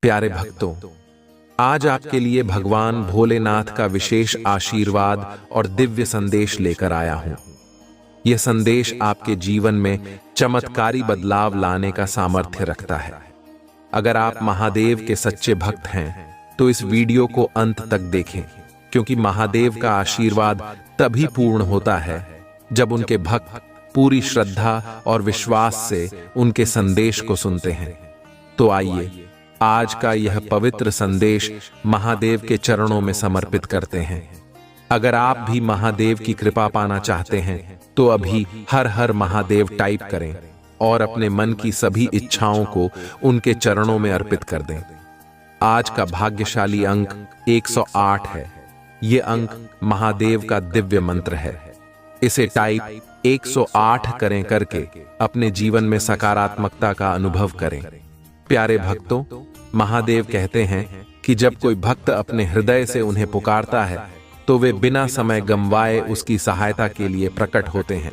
प्यारे भक्तों, आज आपके लिए भगवान भोलेनाथ का विशेष आशीर्वाद और दिव्य संदेश लेकर आया हूं। यह संदेश आपके जीवन में चमत्कारी बदलाव लाने का सामर्थ्य रखता है। अगर आप महादेव के सच्चे भक्त हैं तो इस वीडियो को अंत तक देखें, क्योंकि महादेव का आशीर्वाद तभी पूर्ण होता है जब उनके भक्त पूरी श्रद्धा और विश्वास से उनके संदेश को सुनते हैं। तो आइए आज का यह पवित्र संदेश महादेव के चरणों में समर्पित करते हैं। अगर आप भी महादेव की कृपा पाना चाहते हैं तो अभी हर हर महादेव टाइप करें और अपने मन की सभी इच्छाओं को उनके चरणों में अर्पित कर दें। आज का भाग्यशाली अंक 108 है। ये अंक महादेव का दिव्य मंत्र है। इसे टाइप 108 करें करके अपने जीवन में सकारात्मकता का अनुभव करें। प्यारे भक्तों, महादेव कहते हैं कि जब कोई भक्त अपने हृदय से उन्हें पुकारता है तो वे बिना समय गंवाए उसकी सहायता के लिए प्रकट होते हैं।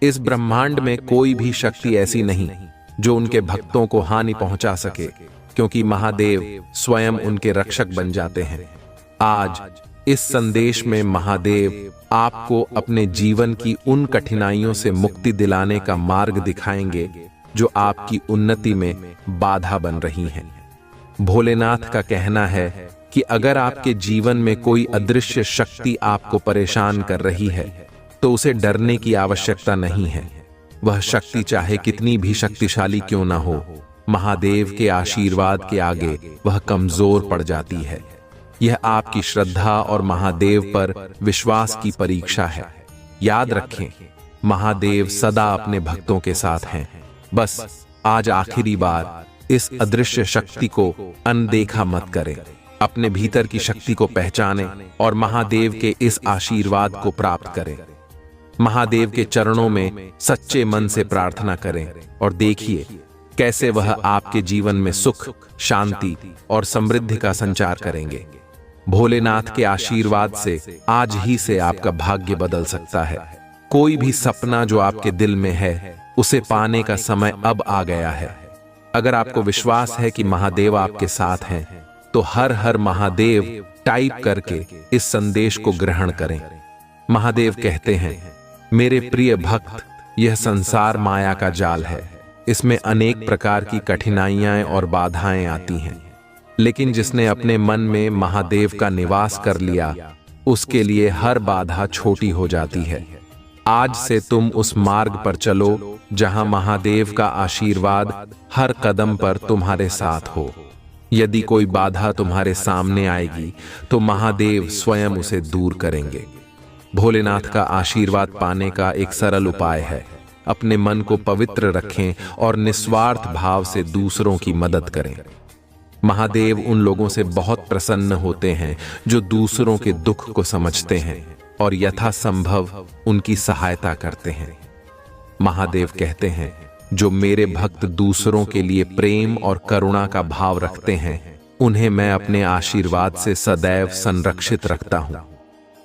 इस ब्रह्मांड में कोई भी शक्ति ऐसी नहीं जो उनके भक्तों को हानि पहुंचा सके, क्योंकि महादेव स्वयं उनके रक्षक बन जाते हैं। आज इस संदेश में महादेव आपको अपने जीवन की उन कठिनाइयों से मुक्ति दिलाने का मार्ग दिखाएंगे जो आपकी उन्नति में बाधा बन रही हैं। भोलेनाथ का कहना है कि अगर आपके जीवन में कोई अदृश्य शक्ति आपको परेशान कर रही है तो उसे डरने की आवश्यकता नहीं है। वह शक्ति चाहे कितनी भी शक्तिशाली क्यों ना हो, महादेव के आशीर्वाद के आगे वह कमजोर पड़ जाती है। यह आपकी श्रद्धा और महादेव पर विश्वास की परीक्षा है। याद रखें, महादेव सदा अपने भक्तों के साथ हैं। बस आज आखिरी बार इस अदृश्य शक्ति को अनदेखा मत करें। अपने भीतर की शक्ति को पहचानें और महादेव के इस आशीर्वाद को प्राप्त करें। महादेव के चरणों में सच्चे मन से प्रार्थना करें और देखिए कैसे वह आपके जीवन में सुख, शांति और समृद्धि का संचार करेंगे। भोलेनाथ के आशीर्वाद से आज ही से आपका भाग्य बदल सकता है। कोई भी सपना जो आपके दिल में है उसे पाने का समय अब आ गया है। अगर आपको विश्वास है कि महादेव आपके साथ हैं तो हर हर महादेव टाइप करके इस संदेश को ग्रहण करें। महादेव कहते हैं, मेरे प्रिय भक्त, यह संसार माया का जाल है। इसमें अनेक प्रकार की कठिनाइयां और बाधाएं आती हैं, लेकिन जिसने अपने मन में महादेव का निवास कर लिया उसके लिए हर बाधा छोटी हो जाती है। आज से तुम उस मार्ग पर चलो जहां महादेव का आशीर्वाद हर कदम पर तुम्हारे साथ हो। यदि कोई बाधा तुम्हारे सामने आएगी तो महादेव स्वयं उसे दूर करेंगे। भोलेनाथ का आशीर्वाद पाने का एक सरल उपाय है। अपने मन को पवित्र रखें और निस्वार्थ भाव से दूसरों की मदद करें। महादेव उन लोगों से बहुत प्रसन्न होते हैं जो दूसरों के दुख को समझते हैं और यथासंभव उनकी सहायता करते हैं। महादेव कहते हैं, जो मेरे भक्त दूसरों के लिए प्रेम और करुणा का भाव रखते हैं उन्हें मैं अपने आशीर्वाद से सदैव संरक्षित रखता हूं।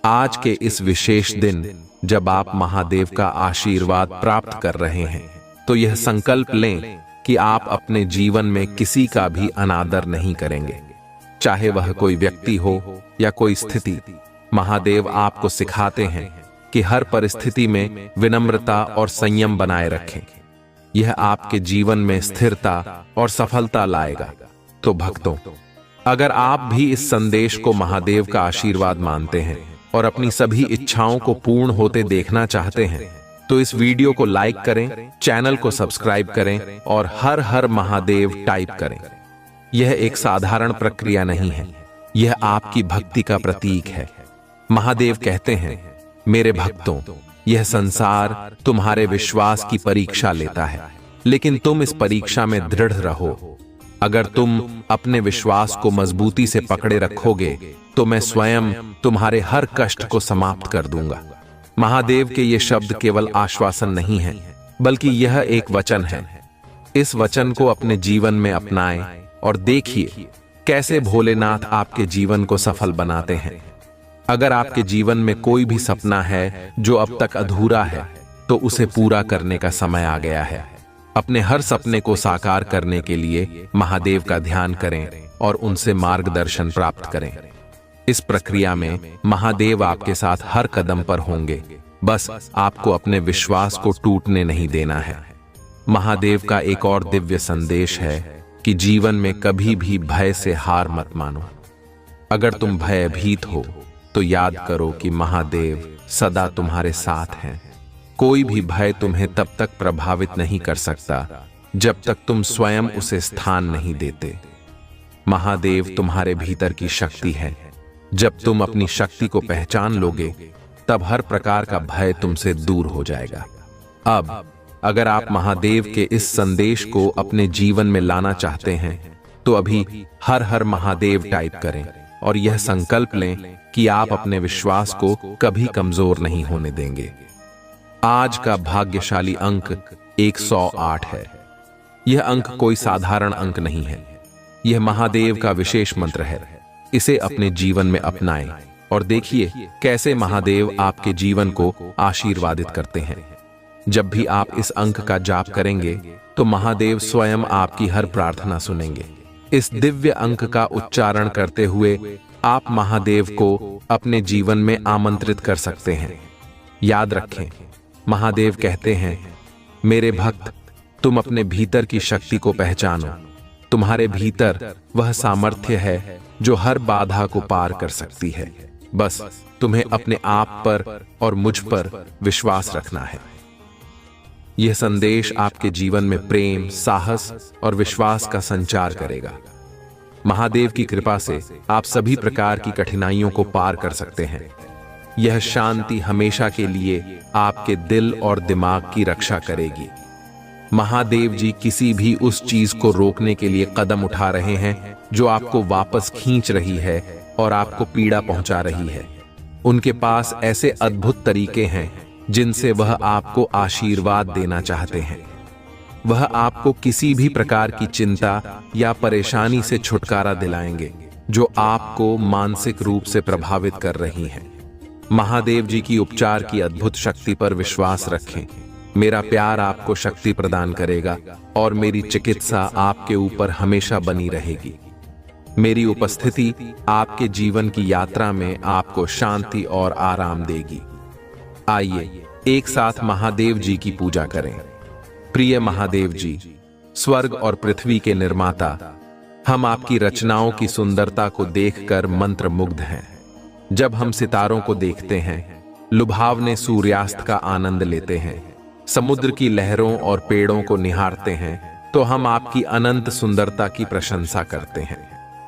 आज के इस विशेष दिन जब आप महादेव का आशीर्वाद प्राप्त कर रहे हैं तो यह संकल्प लें कि आप अपने जीवन में किसी का भी अनादर नहीं करेंगे, चाहे वह कोई व्यक्ति हो या कोई स्थिति। महादेव आपको सिखाते हैं कि हर परिस्थिति में विनम्रता और संयम बनाए रखें। यह आपके जीवन में स्थिरता और सफलता लाएगा। तो भक्तों, अगर आप भी इस संदेश को महादेव का आशीर्वाद मानते हैं और अपनी सभी इच्छाओं को पूर्ण होते देखना चाहते हैं तो इस वीडियो को लाइक करें, चैनल को सब्सक्राइब करें और हर हर महादेव टाइप करें। यह एक साधारण प्रक्रिया नहीं है, यह आपकी भक्ति का प्रतीक है। महादेव कहते हैं, मेरे भक्तों, यह संसार तुम्हारे विश्वास की परीक्षा लेता है, लेकिन तुम इस परीक्षा में दृढ़ रहो। अगर तुम अपने विश्वास को मजबूती से पकड़े रखोगे तो मैं स्वयं तुम्हारे हर कष्ट को समाप्त कर दूंगा। महादेव के ये शब्द केवल आश्वासन नहीं है, बल्कि यह एक वचन है। इस वचन को अपने जीवन में अपनाएं और देखिए कैसे भोलेनाथ आपके जीवन को सफल बनाते हैं। अगर आपके जीवन में कोई भी सपना है जो अब तक अधूरा है तो उसे पूरा करने का समय आ गया है। अपने हर सपने को साकार करने के लिए महादेव का ध्यान करें और उनसे मार्गदर्शन प्राप्त करें। इस प्रक्रिया में महादेव आपके साथ हर कदम पर होंगे, बस आपको अपने विश्वास को टूटने नहीं देना है। महादेव का एक और दिव्य संदेश है कि जीवन में कभी भी भय से हार मत मानो। अगर तुम भयभीत हो तो याद करो कि महादेव सदा तुम्हारे साथ हैं। कोई भी भय तुम्हें तब तक प्रभावित नहीं कर सकता जब तक तुम स्वयं उसे स्थान नहीं देते। महादेव तुम्हारे भीतर की शक्ति है। जब तुम अपनी शक्ति को पहचान लोगे तब हर प्रकार का भय तुमसे दूर हो जाएगा। अब अगर आप महादेव के इस संदेश को अपने जीवन में लाना चाहते हैं तो अभी हर हर महादेव टाइप करें और यह संकल्प लें कि आप अपने विश्वास को कभी कमजोर नहीं होने देंगे। आज का भाग्यशाली अंक 108 है। यह अंक कोई साधारण अंक नहीं है, यह महादेव का विशेष मंत्र है। इसे अपने जीवन में अपनाएं और देखिए कैसे महादेव आपके जीवन को आशीर्वादित करते हैं। जब भी आप इस अंक का जाप करेंगे तो महादेव स्वयं आपकी हर प्रार्थना सुनेंगे। इस दिव्य अंक का उच्चारण करते हुए आप महादेव को अपने जीवन में आमंत्रित कर सकते हैं। याद रखें, महादेव कहते हैं, मेरे भक्त, तुम अपने भीतर की शक्ति को पहचानो। तुम्हारे भीतर वह सामर्थ्य है जो हर बाधा को पार कर सकती है। बस तुम्हें अपने आप पर और मुझ पर विश्वास रखना है। यह संदेश आपके जीवन में प्रेम, साहस और विश्वास का संचार करेगा। महादेव की कृपा से आप सभी प्रकार की कठिनाइयों को पार कर सकते हैं। यह शांति हमेशा के लिए आपके दिल और दिमाग की रक्षा करेगी। महादेव जी किसी भी उस चीज को रोकने के लिए कदम उठा रहे हैं जो आपको वापस खींच रही है और आपको पीड़ा पहुंचा रही है। उनके पास ऐसे अद्भुत तरीके हैं जिनसे वह आपको आशीर्वाद देना चाहते हैं। वह आपको किसी भी प्रकार की चिंता या परेशानी से छुटकारा दिलाएंगे जो आपको मानसिक रूप से प्रभावित कर रही है। महादेव जी की उपचार की अद्भुत शक्ति पर विश्वास रखें। मेरा प्यार आपको शक्ति प्रदान करेगा और मेरी चिकित्सा आपके ऊपर हमेशा बनी रहेगी। मेरी उपस्थिति आपके जीवन की यात्रा में आपको शांति और आराम देगी। आइए एक साथ महादेव जी की पूजा करें। प्रिय महादेव जी, स्वर्ग और पृथ्वी के निर्माता, हम आपकी रचनाओं की सुंदरता को देखकर मंत्रमुग्ध हैं। जब हम सितारों को देखते हैं, लुभावने सूर्यास्त का आनंद लेते हैं, समुद्र की लहरों और पेड़ों को निहारते हैं, तो हम आपकी अनंत सुंदरता की प्रशंसा करते हैं।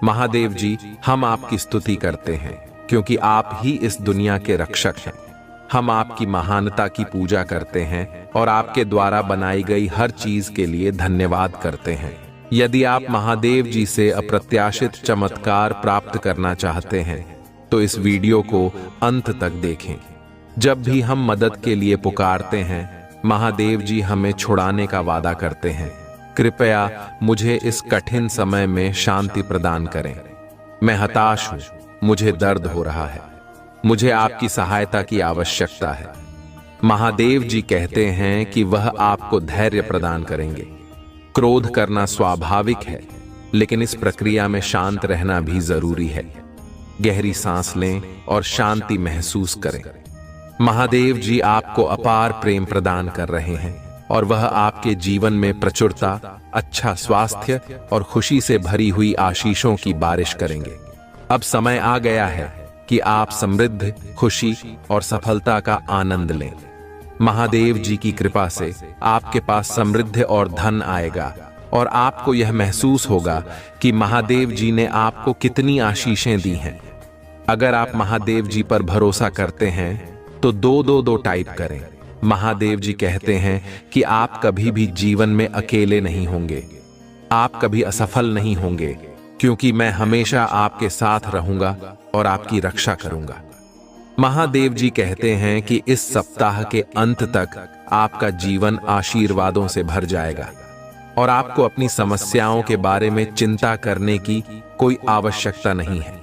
महादेव जी, हम आपकी स्तुति करते हैं क्योंकि आप ही इस दुनिया के रक्षक हैं। हम आपकी महानता की पूजा करते हैं और आपके द्वारा बनाई गई हर चीज के लिए धन्यवाद करते हैं। यदि आप महादेव जी से अप्रत्याशित चमत्कार प्राप्त करना चाहते हैं तो इस वीडियो को अंत तक देखें। जब भी हम मदद के लिए पुकारते हैं, महादेव जी हमें छुड़ाने का वादा करते हैं। कृपया मुझे इस कठिन समय में शांति प्रदान करें। मैं हताश हूं, मुझे दर्द हो रहा है, मुझे आपकी सहायता की आवश्यकता है। महादेव जी कहते हैं कि वह आपको धैर्य प्रदान करेंगे। क्रोध करना स्वाभाविक है, लेकिन इस प्रक्रिया में शांत रहना भी जरूरी है। गहरी सांस लें और शांति महसूस करें। महादेव जी आपको अपार प्रेम प्रदान कर रहे हैं और वह आपके जीवन में प्रचुरता, अच्छा स्वास्थ्य और खुशी से भरी हुई आशीषों की बारिश करेंगे। अब समय आ गया है कि आप समृद्ध, खुशी और सफलता का आनंद लें। महादेव जी की कृपा से आपके पास समृद्धि और धन आएगा और आपको यह महसूस होगा कि महादेव जी ने आपको कितनी आशीषें दी हैं। अगर आप महादेव जी पर भरोसा करते हैं तो 222 टाइप करें। महादेव जी कहते हैं कि आप कभी भी जीवन में अकेले नहीं होंगे, आप कभी असफल नहीं होंगे, क्योंकि मैं हमेशा आपके साथ रहूंगा और आपकी रक्षा करूंगा। महादेव जी कहते हैं कि इस सप्ताह के अंत तक आपका जीवन आशीर्वादों से भर जाएगा और आपको अपनी समस्याओं के बारे में चिंता करने की कोई आवश्यकता नहीं है।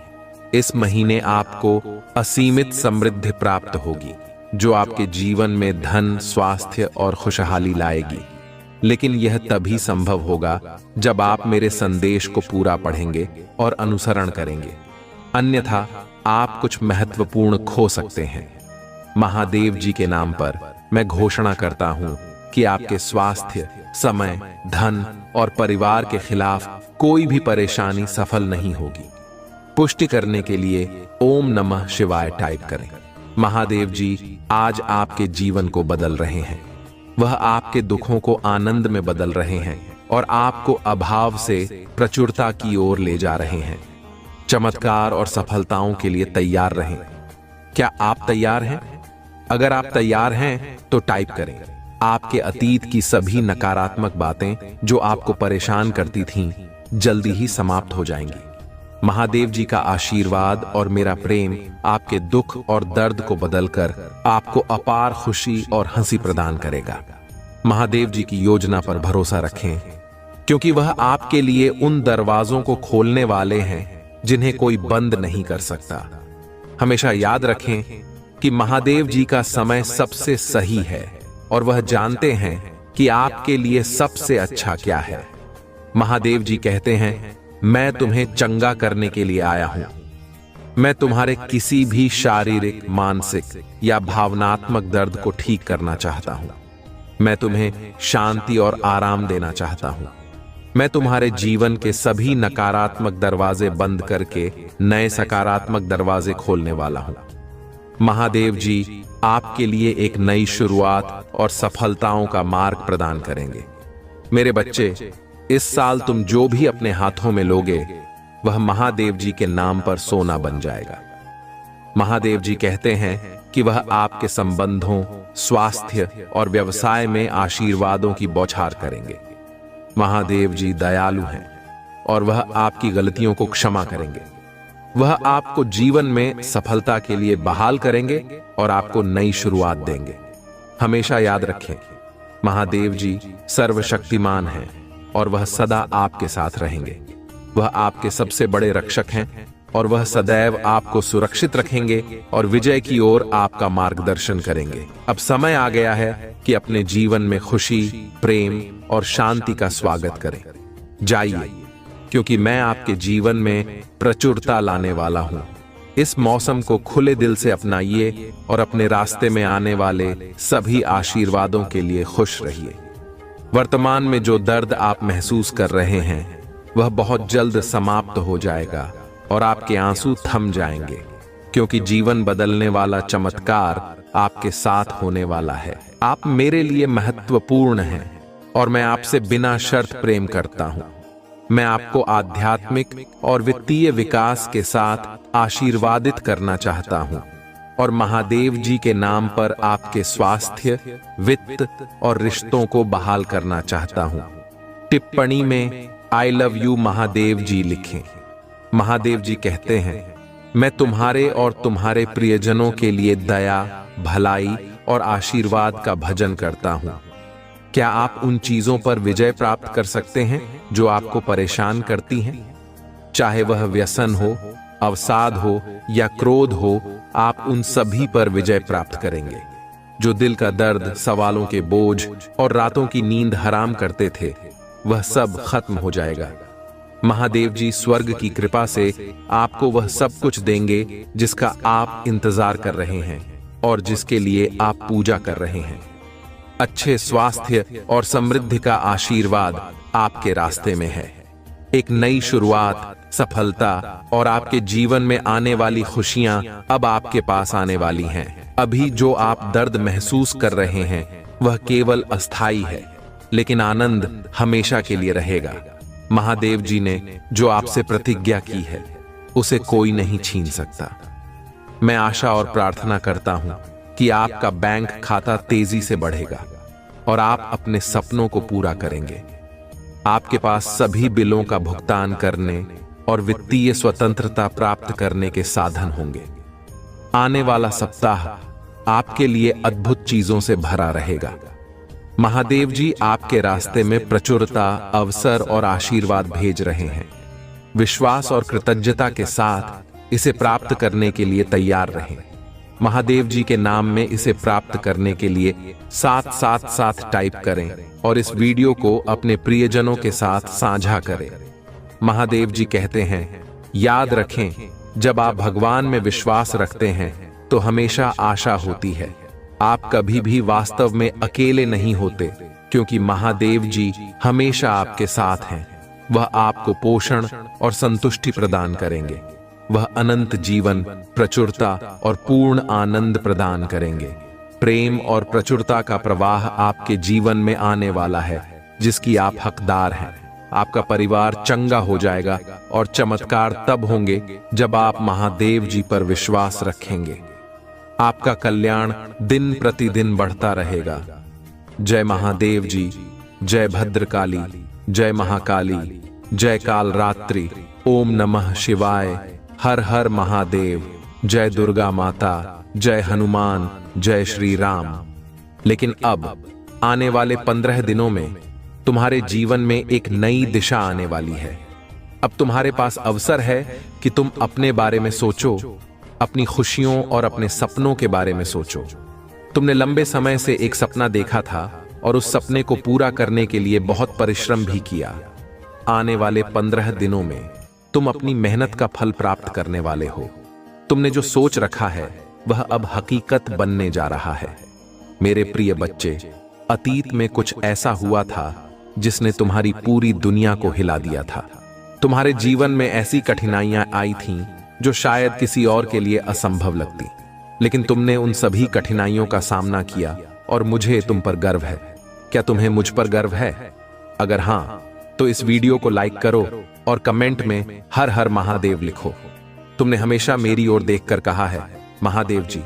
इस महीने आपको असीमित समृद्धि प्राप्त होगी जो आपके जीवन में धन, स्वास्थ्य और खुशहाली लाएगी। लेकिन यह तभी संभव होगा जब आप मेरे संदेश को पूरा पढ़ेंगे और अनुसरण करेंगे, अन्यथा आप कुछ महत्वपूर्ण खो सकते हैं। महादेव जी के नाम पर मैं घोषणा करता हूं कि आपके स्वास्थ्य, समय, धन और परिवार के खिलाफ कोई भी परेशानी सफल नहीं होगी। पुष्टि करने के लिए ओम नमः शिवाय टाइप करें। महादेव जी आज आपके जीवन को बदल रहे हैं। वह आपके दुखों को आनंद में बदल रहे हैं और आपको अभाव से प्रचुरता की ओर ले जा रहे हैं। चमत्कार और सफलताओं के लिए तैयार रहें। क्या आप तैयार हैं? अगर आप तैयार हैं तो टाइप करें। आपके अतीत की सभी नकारात्मक बातें जो आपको परेशान करती थीं, जल्दी ही समाप्त हो जाएंगी। महादेव जी का आशीर्वाद और मेरा प्रेम आपके दुख और दर्द को बदलकर आपको अपार खुशी और हंसी प्रदान करेगा। महादेव जी की योजना पर भरोसा रखें, क्योंकि वह आपके लिए उन दरवाजों को खोलने वाले हैं जिन्हें कोई बंद नहीं कर सकता। हमेशा याद रखें कि महादेव जी का समय सबसे सही है और वह जानते हैं कि आपके लिए सबसे अच्छा क्या है। महादेव जी कहते हैं, मैं तुम्हें चंगा करने के लिए आया हूं। मैं तुम्हारे किसी भी शारीरिक, मानसिक या भावनात्मक दर्द को ठीक करना चाहता हूं। मैं तुम्हें शांति और आराम देना चाहता हूं। मैं तुम्हारे जीवन के सभी नकारात्मक दरवाजे बंद करके नए सकारात्मक दरवाजे खोलने वाला हूं। महादेव जी आपके लिए एक नई शुरुआत और सफलताओं का मार्ग प्रदान करेंगे। मेरे बच्चे, इस साल तुम जो भी अपने हाथों में लोगे वह महादेव जी के नाम पर सोना बन जाएगा। महादेव जी कहते हैं कि वह आपके संबंधों, स्वास्थ्य और व्यवसाय में आशीर्वादों की बौछार करेंगे। महादेव जी दयालु हैं और वह आपकी गलतियों को क्षमा करेंगे। वह आपको जीवन में सफलता के लिए बहाल करेंगे और आपको नई शुरुआत देंगे। हमेशा याद रखें, महादेव जी सर्वशक्तिमान हैं और वह सदा आपके साथ रहेंगे। वह आपके सबसे बड़े रक्षक हैं और वह सदैव आपको सुरक्षित रखेंगे और विजय की ओर आपका मार्गदर्शन करेंगे। अब समय आ गया है कि अपने जीवन में खुशी, प्रेम और शांति का स्वागत करें। जाइए, क्योंकि मैं आपके जीवन में प्रचुरता लाने वाला हूं। इस मौसम को खुले दिल से अपनाइए और अपने रास्ते में आने वाले सभी आशीर्वादों के लिए खुश रहिए। वर्तमान में जो दर्द आप महसूस कर रहे हैं वह बहुत जल्द समाप्त हो जाएगा और आपके आंसू थम जाएंगे, क्योंकि जीवन बदलने वाला चमत्कार आपके साथ होने वाला है। आप मेरे लिए महत्वपूर्ण हैं और मैं आपसे बिना शर्त प्रेम करता हूं। मैं आपको आध्यात्मिक और वित्तीय विकास के साथ आशीर्वादित करना चाहता हूं और महादेव जी के नाम पर आपके स्वास्थ्य, वित्त और रिश्तों को बहाल करना चाहता हूं। टिप्पणी में आई लव यू महादेव जी लिखें। महादेव जी कहते हैं, मैं तुम्हारे और तुम्हारे प्रियजनों के लिए दया, भलाई और आशीर्वाद का भजन करता हूं। क्या आप उन चीजों पर विजय प्राप्त कर सकते हैं जो आपको परेशान करती हैं? चाहे वह व्यसन हो, अवसाद हो या क्रोध हो, आप उन सभी पर विजय प्राप्त करेंगे। जो दिल का दर्द, सवालों के बोझ और रातों की नींद हराम करते थे, वह सब खत्म हो जाएगा। महादेव जी स्वर्ग की कृपा से आपको वह सब कुछ देंगे जिसका आप इंतजार कर रहे हैं और जिसके लिए आप पूजा कर रहे हैं। अच्छे स्वास्थ्य और समृद्धि का आशीर्वाद आपके रास्ते में है। एक नई शुरुआत, सफलता और आपके जीवन में आने वाली खुशियां अब आपके पास आने वाली हैं। अभी जो आप दर्द महसूस कर रहे हैं वह केवल अस्थाई है, लेकिन आनंद हमेशा के लिए रहेगा। महादेव जी ने जो आपसे प्रतिज्ञा की है उसे कोई नहीं छीन सकता। मैं आशा और प्रार्थना करता हूं कि आपका बैंक खाता तेजी से बढ़ेगा और आप अपने सपनों को पूरा करेंगे। आपके पास सभी बिलों का भुगतान करने और वित्तीय स्वतंत्रता प्राप्त करने के साधन होंगे। आने वाला सप्ताह आपके लिए अद्भुत चीजों से भरा रहेगा। महादेव जी आपके रास्ते में प्रचुरता, अवसर और आशीर्वाद भेज रहे हैं। विश्वास और कृतज्ञता के साथ इसे प्राप्त करने के लिए तैयार रहें। महादेव जी के नाम में इसे प्राप्त करने के लिए 777 टाइप करें और इस वीडियो को अपने प्रियजनों के साथ साझा करें। महादेव जी कहते हैं, याद रखें, जब आप भगवान में विश्वास रखते हैं तो हमेशा आशा होती है। आप कभी भी वास्तव में अकेले नहीं होते, क्योंकि महादेव जी हमेशा आपके साथ हैं। वह आपको पोषण और संतुष्टि प्रदान करेंगे। वह अनंत जीवन, प्रचुरता और पूर्ण आनंद प्रदान करेंगे। प्रेम और प्रचुरता का प्रवाह आपके जीवन में आने वाला है, जिसकी आप हकदार हैं। आपका परिवार चंगा हो जाएगा और चमत्कार तब होंगे जब आप महादेव जी पर विश्वास रखेंगे। आपका कल्याण दिन प्रतिदिन बढ़ता रहेगा। जय महादेव जी, जय भद्रकाली, जय महाकाली, जय कालरात्रि, ओम नमः शिवाय, हर हर महादेव, जय दुर्गा माता, जय हनुमान, जय श्री राम। लेकिन अब आने वाले 15 दिनों में तुम्हारे जीवन में एक नई दिशा आने वाली है। अब तुम्हारे पास अवसर है कि तुम अपने बारे में सोचो, अपनी खुशियों और अपने सपनों के बारे में सोचो। तुमने लंबे समय से एक सपना देखा था और उस सपने को पूरा करने के लिए बहुत परिश्रम भी किया। आने वाले 15 दिनों में तुम अपनी मेहनत का फल प्राप्त करने वाले हो। तुमने जो सोच रखा है वह अब हकीकत बनने जा रहा है। मेरे प्रिय बच्चे, अतीत में कुछ ऐसा हुआ था जिसने तुम्हारी पूरी दुनिया को हिला दिया था। तुम्हारे जीवन में ऐसी कठिनाइयां आई थीं जो शायद किसी और के लिए असंभव लगती, लेकिन तुमने उन सभी कठिनाइयों का सामना किया और मुझे तुम पर गर्व है। क्या तुम्हें मुझ पर गर्व है? अगर हां, तो इस वीडियो को लाइक करो और कमेंट में हर हर महादेव लिखो। तुमने हमेशा मेरी ओर देखकर कहा है, महादेव जी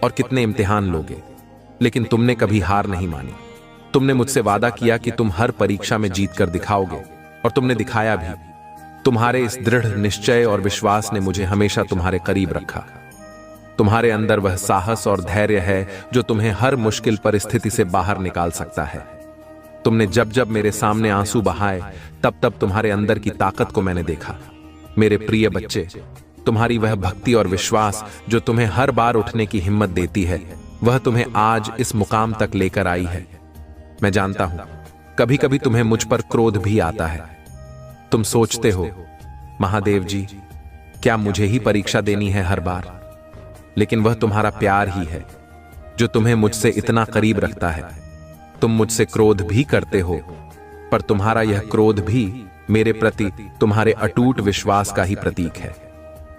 और कितने इम्तिहान लोगे, लेकिन तुमने कभी हार नहीं मानी। तुमने मुझसे वादा किया कि तुम हर परीक्षा में जीत कर दिखाओगे, और तुमने दिखाया भी। तुम्हारे इस दृढ़ निश्चय और विश्वास ने मुझे हमेशा तुम्हारे करीब रखा। तुम्हारे अंदर वह साहस और धैर्य है जो तुम्हें हर मुश्किल परिस्थिति से बाहर निकाल सकता है। तुमने जब जब मेरे सामने आंसू बहाए, तब तब तुम्हारे अंदर की ताकत को मैंने देखा। मेरे प्रिय बच्चे, तुम्हारी वह भक्ति और विश्वास जो तुम्हें हर बार उठने की हिम्मत देती है, वह तुम्हें आज इस मुकाम तक लेकर आई है। मैं जानता हूं, कभी कभी तुम्हें मुझ पर क्रोध भी आता है। तुम सोचते हो, महादेव जी, क्या मुझे ही परीक्षा देनी है हर बार? लेकिन वह तुम्हारा प्यार ही है जो तुम्हें मुझसे इतना करीब रखता है। तुम मुझसे क्रोध भी करते हो, पर तुम्हारा यह क्रोध भी मेरे प्रति तुम्हारे अटूट विश्वास का ही प्रतीक है।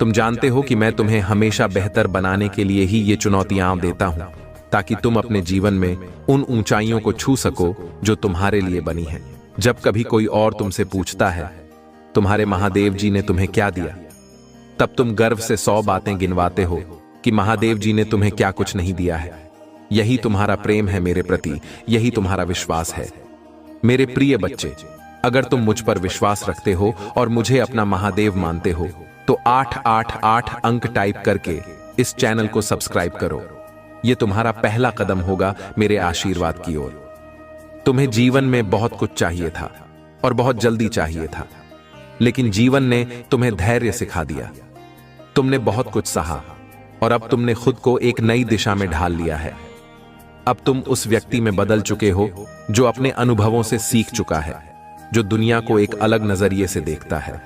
तुम जानते हो कि मैं तुम्हें हमेशा बेहतर बनाने के लिए ही ये चुनौतियां देता हूं, ताकि तुम अपने जीवन में उन ऊंचाइयों को छू सको जो तुम्हारे लिए बनी हैं। जब कभी कोई और तुमसे पूछता है, तुम्हारे महादेव जी ने तुम्हें क्या दिया, तब तुम गर्व से 100 बातें गिनवाते हो कि महादेव जी ने तुम्हें क्या कुछ नहीं दिया है। यही तुम्हारा प्रेम है मेरे प्रति, यही तुम्हारा विश्वास है। मेरे प्रिय बच्चे, अगर तुम मुझ पर विश्वास रखते हो और मुझे अपना महादेव मानते हो, तो 888 अंक टाइप करके इस चैनल को सब्सक्राइब करो। यह तुम्हारा पहला कदम होगा मेरे आशीर्वाद की ओर। तुम्हें जीवन में बहुत कुछ चाहिए था और बहुत जल्दी चाहिए था, लेकिन जीवन ने तुम्हें धैर्य सिखा दिया। तुमने बहुत कुछ सहा और अब तुमने खुद को एक नई दिशा में ढाल लिया है। अब तुम उस व्यक्ति में बदल चुके हो जो अपने अनुभवों से सीख चुका है, जो दुनिया को एक अलग नजरिए से देखता है।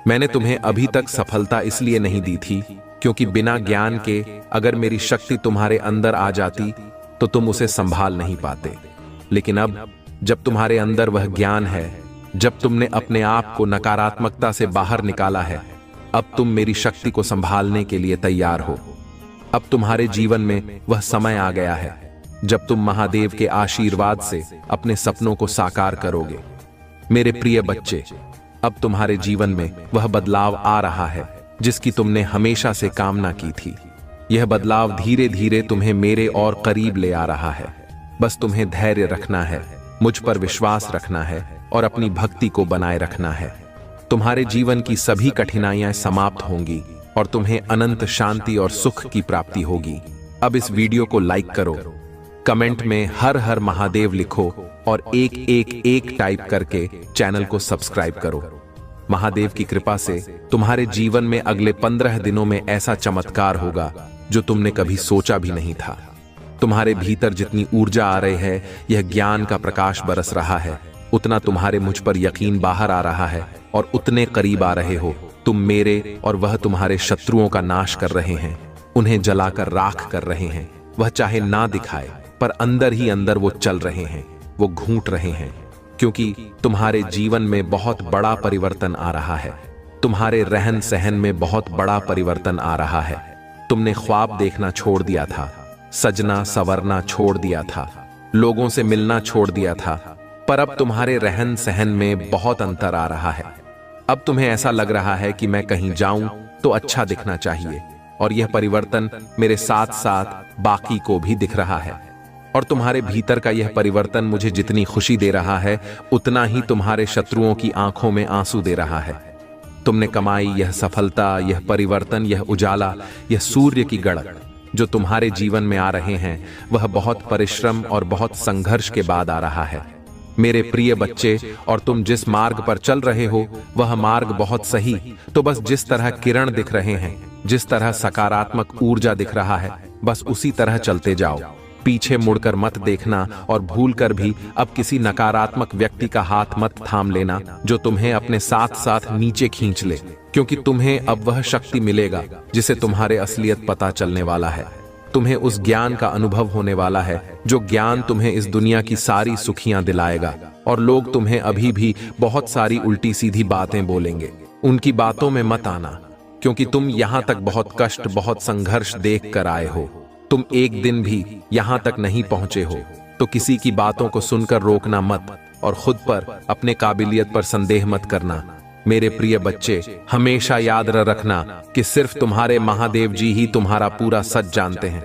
मैंने तुम्हें अभी तक सफलता इसलिए नहीं दी थी क्योंकि बिना ज्ञान के अगर मेरी शक्ति तुम्हारे अंदर आ जाती तो तुम उसे संभाल नहीं पाते। लेकिन अब जब तुम्हारे अंदर वह ज्ञान है, जब तुमने अपने आप को नकारात्मकता से बाहर निकाला है, अब तुम मेरी शक्ति को संभालने के लिए तैयार हो। अब तुम्हारे जीवन में वह समय आ गया है जब तुम महादेव के आशीर्वाद से अपने सपनों को साकार करोगे। मेरे प्रिय बच्चे, अब तुम्हारे जीवन में वह बदलाव आ रहा है जिसकी तुमने हमेशा से कामना की थी। यह बदलाव धीरे धीरे तुम्हें मेरे और करीब ले आ रहा है। बस तुम्हें धैर्य रखना है, मुझ पर विश्वास रखना है और अपनी भक्ति को बनाए रखना है। तुम्हारे जीवन की सभी कठिनाइयां समाप्त होंगी और तुम्हें अनंत शांति और सुख की प्राप्ति होगी। अब इस वीडियो को लाइक करो, कमेंट में हर हर महादेव लिखो और 111 टाइप करके चैनल को सब्सक्राइब करो। महादेव की कृपा से तुम्हारे जीवन में अगले 15 दिनों में ऐसा चमत्कार होगा जो तुमने कभी सोचा भी नहीं था। तुम्हारे भीतर जितनी ऊर्जा आ रही है, यह ज्ञान का प्रकाश बरस रहा है, उतना तुम्हारे मुझ पर यकीन बाहर आ रहा है और उतने करीब आ रहे हो। तुम मेरे और वह तुम्हारे शत्रुओं का नाश कर रहे हैं, उन्हें जलाकर राख कर रहे हैं। वह चाहे ना दिखाए, पर अंदर ही अंदर वो चल रहे हैं, वो घूंट रहे हैं, क्योंकि तुम्हारे जीवन में बहुत बड़ा परिवर्तन आ रहा है। तुम्हारे रहन सहन में बहुत बड़ा परिवर्तन आ रहा है। तुमने ख्वाब देखना छोड़ दिया था, सजना संवरना छोड़ दिया था, लोगों से मिलना छोड़ दिया था, पर अब तुम्हारे रहन सहन में बहुत अंतर आ रहा है। अब तुम्हें ऐसा लग रहा है कि मैं कहीं जाऊं तो अच्छा दिखना चाहिए, और यह परिवर्तन मेरे साथ साथ बाकी को भी दिख रहा है। और तुम्हारे भीतर का यह परिवर्तन मुझे जितनी खुशी दे रहा है, उतना ही तुम्हारे शत्रुओं की आंखों में आंसू दे रहा है। तुमने कमाई यह सफलता, यह परिवर्तन, यह उजाला, यह सूर्य की गड़क जो तुम्हारे जीवन में आ रहे हैं, वह बहुत परिश्रम और बहुत संघर्ष के बाद आ रहा है। मेरे प्रिय बच्चे, और तुम जिस मार्ग पर चल रहे हो वह मार्ग बहुत सही। तो बस जिस तरह किरण दिख रहे हैं, जिस तरह सकारात्मक ऊर्जा दिख रहा है, बस उसी तरह चलते जाओ। पीछे मुड़कर मत देखना, और भूलकर भी अब किसी नकारात्मक व्यक्ति का हाथ मत थाम लेना जो तुम्हें अपने साथ साथ नीचे खींच ले, क्योंकि तुम्हें अब वह शक्ति मिलेगा जिसे तुम्हारे असलियत पता चलने वाला है। तुम्हें उस ज्ञान का अनुभव होने वाला है जो ज्ञान तुम्हें इस दुनिया की सारी सुखियां दिलाएगा। और लोग तुम्हें अभी भी बहुत सारी उल्टी सीधी बातें बोलेंगे, उनकी बातों में मत आना, क्योंकि तुम यहां तक बहुत कष्ट, बहुत संघर्ष देख कर आए हो। तुम एक दिन भी यहां तक नहीं पहुंचे हो, तो किसी की बातों को सुनकर रोकना मत, और खुद पर, अपने काबिलियत पर संदेह मत करना। मेरे प्रिय बच्चे, हमेशा याद रखना कि सिर्फ तुम्हारे महादेव जी ही तुम्हारा पूरा सच जानते हैं।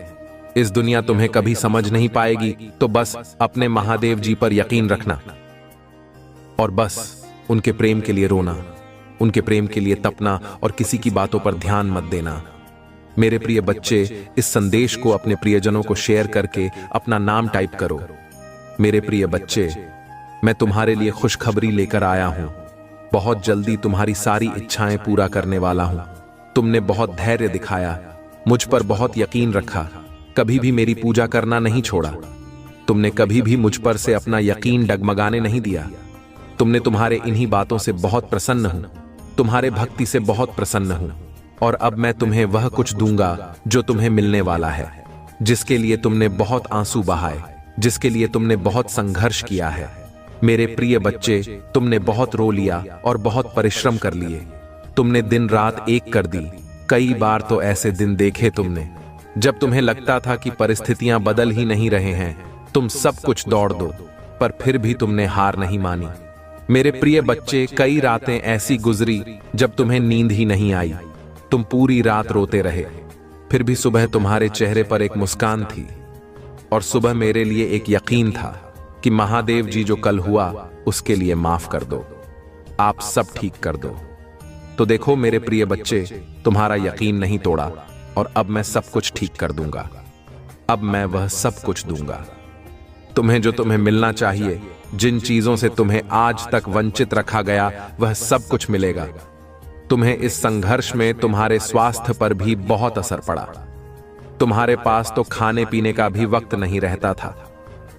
इस दुनिया तुम्हें कभी समझ नहीं पाएगी, तो बस अपने महादेव जी पर यकीन रखना, और बस उनके प्रेम के लिए रोना, उनके प्रेम के लिए तपना, और किसी की बातों पर ध्यान मत देना। मेरे प्रिय बच्चे, इस संदेश को अपने प्रियजनों को शेयर करके अपना नाम टाइप करो। मेरे प्रिय बच्चे, मैं तुम्हारे लिए खुशखबरी लेकर आया हूं। बहुत जल्दी तुम्हारी सारी इच्छाएं पूरा करने वाला हूं। तुमने बहुत धैर्य दिखाया, मुझ पर बहुत यकीन रखा, कभी भी मेरी पूजा करना नहीं छोड़ा। तुमने कभी भी मुझ पर से अपना यकीन डगमगाने नहीं दिया। तुमने तुम्हारे इन्हीं बातों से बहुत प्रसन्न हूं, तुम्हारे भक्ति से बहुत प्रसन्न हूं। और अब मैं तुम्हें वह कुछ दूंगा जो तुम्हें मिलने वाला है, जिसके लिए तुमने बहुत आंसू बहाए, जिसके लिए तुमने बहुत संघर्ष किया है। मेरे प्रिय बच्चे, तुमने बहुत रो लिया और बहुत परिश्रम कर लिए। तुमने दिन रात एक कर दी। कई बार तो ऐसे दिन देखे तुमने जब तुम्हें लगता था कि परिस्थितियां बदल ही नहीं रहे हैं, तुम सब कुछ दौड़ दो, पर फिर भी तुमने हार नहीं मानी। मेरे प्रिय बच्चे, कई रातें ऐसी गुजरी जब तुम्हें नींद ही नहीं आई। तुम पूरी रात रोते रहे, फिर भी सुबह तुम्हारे चेहरे पर एक मुस्कान थी, और सुबह मेरे लिए एक यकीन था कि महादेव जी जो कल हुआ उसके लिए माफ कर दो, आप सब ठीक कर दो। तो देखो मेरे प्रिय बच्चे, तुम्हारा यकीन नहीं तोड़ा, और अब मैं सब कुछ ठीक कर दूंगा। अब मैं वह सब कुछ दूंगा तुम्हें जो तुम्हें मिलना चाहिए। जिन चीजों से तुम्हें आज तक वंचित रखा गया, वह सब कुछ मिलेगा। तुम्हें इस संघर्ष में तुम्हारे स्वास्थ्य पर भी बहुत असर पड़ा। तुम्हारे पास तो खाने पीने का भी वक्त नहीं रहता था,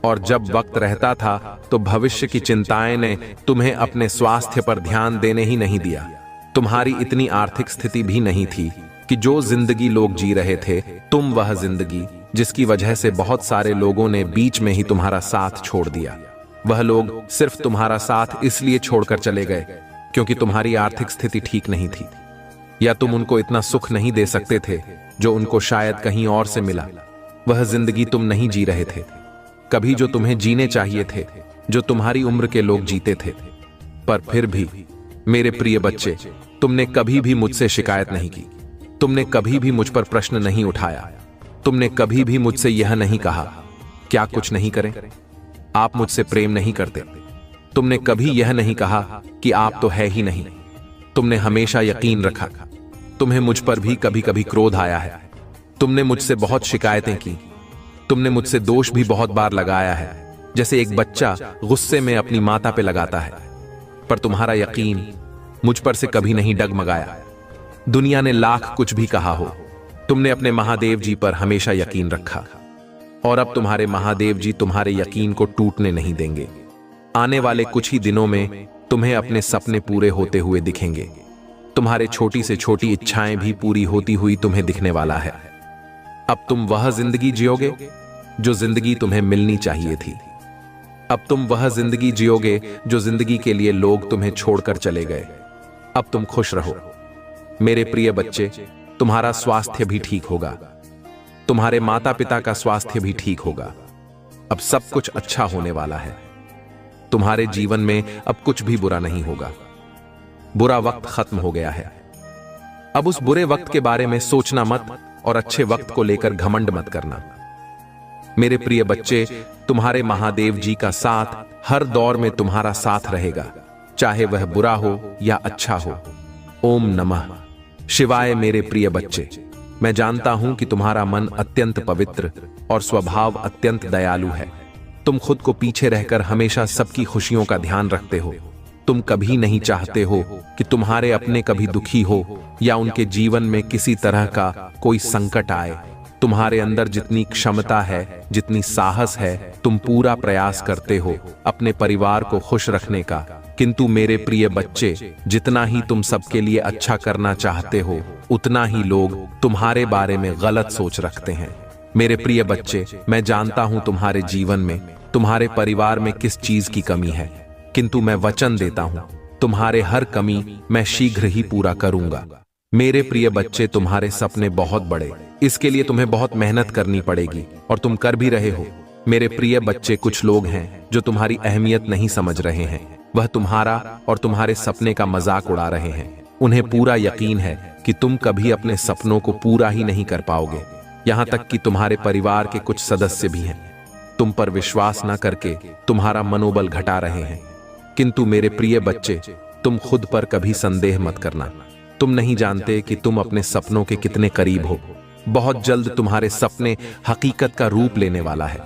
और जब वक्त रहता था तो भविष्य की चिंताएं ने तुम्हें अपने स्वास्थ्य पर ध्यान देने ही नहीं दिया। तुम्हारी इतनी आर्थिक स्थिति भी नहीं थी कि जो जिंदगी लोग जी रहे थे, तुम वह जिंदगी जिसकी वजह से बहुत सारे लोगों ने बीच में ही तुम्हारा साथ छोड़ दिया। वह लोग सिर्फ तुम्हारा साथ इसलिए छोड़कर चले गए क्योंकि तुम्हारी आर्थिक स्थिति ठीक नहीं थी, या तुम उनको इतना सुख नहीं दे सकते थे जो उनको शायद कहीं और से मिला। वह जिंदगी तुम नहीं जी रहे थे कभी जो तुम्हें जीने चाहिए थे, जो तुम्हारी उम्र के लोग जीते थे। पर फिर भी मेरे प्रिय बच्चे, तुमने कभी भी मुझसे शिकायत नहीं की, तुमने कभी भी मुझ पर प्रश्न नहीं उठाया, तुमने कभी भी मुझसे यह नहीं कहा क्या कुछ नहीं करें, आप मुझसे प्रेम नहीं करते। तुमने कभी यह नहीं कहा कि आप तो है ही नहीं। तुमने हमेशा यकीन रखा। तुम्हें मुझ पर भी कभी कभी क्रोध आया है, तुमने मुझसे बहुत शिकायतें की, तुमने मुझसे दोष भी बहुत बार लगाया है, जैसे एक बच्चा गुस्से में अपनी माता पे लगाता है। पर तुम्हारा यकीन मुझ पर से कभी नहीं डगमगाया। दुनिया ने लाख कुछ भी कहा हो, तुमने अपने महादेव जी पर हमेशा यकीन रखा और अब तुम्हारे महादेव जी तुम्हारे यकीन को टूटने नहीं देंगे। आने वाले कुछ ही दिनों में तुम्हें अपने सपने पूरे होते हुए दिखेंगे। तुम्हारे छोटी से छोटी इच्छाएं भी पूरी होती हुई तुम्हें दिखने वाला है। अब तुम वह जिंदगी जियोगे जो जिंदगी तुम्हें मिलनी चाहिए थी। अब तुम वह जिंदगी जियोगे जो जिंदगी के लिए लोग तुम्हें छोड़कर चले गए। अब तुम खुश रहो मेरे प्रिय बच्चे। तुम्हारा स्वास्थ्य भी ठीक होगा, तुम्हारे माता पिता का स्वास्थ्य भी ठीक होगा। अब सब कुछ अच्छा होने वाला है। तुम्हारे जीवन में अब कुछ भी बुरा नहीं होगा। बुरा वक्त खत्म हो गया है। अब उस बुरे वक्त के बारे में सोचना मत और अच्छे वक्त को लेकर घमंड मत करना। मेरे प्रिय बच्चे, तुम्हारे महादेव जी का साथ हर दौर में तुम्हारा साथ रहेगा, चाहे वह बुरा हो या अच्छा हो। ओम नमः शिवाय। मेरे प्रिय बच्चे, मैं जानता हूं कि तुम्हारा मन अत्यंत पवित्र और स्वभाव अत्यंत दयालु है। तुम खुद को पीछे रहकर हमेशा सबकी खुशियों का ध्यान रखते हो। तुम कभी नहीं चाहते हो कि तुम्हारे अपने कभी दुखी हो या उनके जीवन में किसी तरह का कोई संकट आए। तुम्हारे अंदर जितनी क्षमता है, जितनी साहस है, तुम पूरा प्रयास करते हो अपने परिवार को खुश रखने का। किंतु मेरे प्रिय बच्चे, जितना ही तुम सबके लिए अच्छा करना चाहते हो, उतना ही लोग तुम्हारे बारे में गलत सोच रखते हैं। मेरे प्रिय बच्चे, मैं जानता हूं तुम्हारे जीवन में, तुम्हारे परिवार में किस चीज की कमी है, किंतु मैं वचन देता हूं तुम्हारे हर कमी मैं शीघ्र ही पूरा करूंगा। मेरे प्रिय बच्चे, तुम्हारे सपने बहुत बड़े, इसके लिए तुम्हें बहुत मेहनत करनी पड़ेगी और तुम कर भी रहे हो। मेरे प्रिय बच्चे, कुछ लोग हैं जो तुम्हारी अहमियत नहीं समझ रहे हैं। वह तुम्हारा और तुम्हारे सपने का मजाक उड़ा रहे हैं। उन्हें पूरा यकीन है कि तुम कभी अपने सपनों को पूरा ही नहीं कर पाओगे। यहां तक कि तुम्हारे परिवार के कुछ सदस्य भी हैं तुम पर विश्वास न करके तुम्हारा मनोबल घटा रहे हैं। किंतु मेरे प्रिय बच्चे, तुम खुद पर कभी संदेह मत करना। तुम नहीं जानते कि तुम अपने सपनों के कितने करीब हो। बहुत जल्द तुम्हारे सपने हकीकत का रूप लेने वाला है।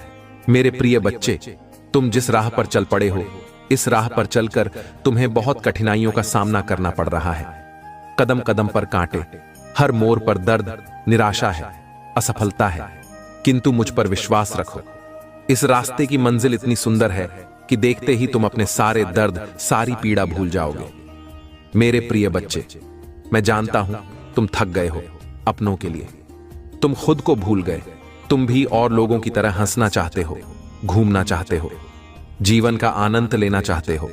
मेरे प्रिय बच्चे, तुम जिस राह पर चल पड़े हो, इस राह पर चलकर तुम्हें बहुत कठिनाइयों का सामना करना पड़ रहा है। कदम कदम पर कांटे, हर मोड़ पर दर्द, निराशा है, असफलता है। किंतु मुझ पर विश्वास रखो। इस रास्ते की मंजिल इतनी सुंदर है कि देखते ही तुम अपने सारे दर्द, सारी पीड़ा भूल जाओगे। मेरे प्रिय बच्चे, मैं जानता हूं तुम थक गए हो अपनों के लिए। तुम खुद को भूल गए। तुम भी और लोगों की तरह हंसना चाहते हो, घूमना चाहते हो, जीवन का आनंद लेना चाहते हो।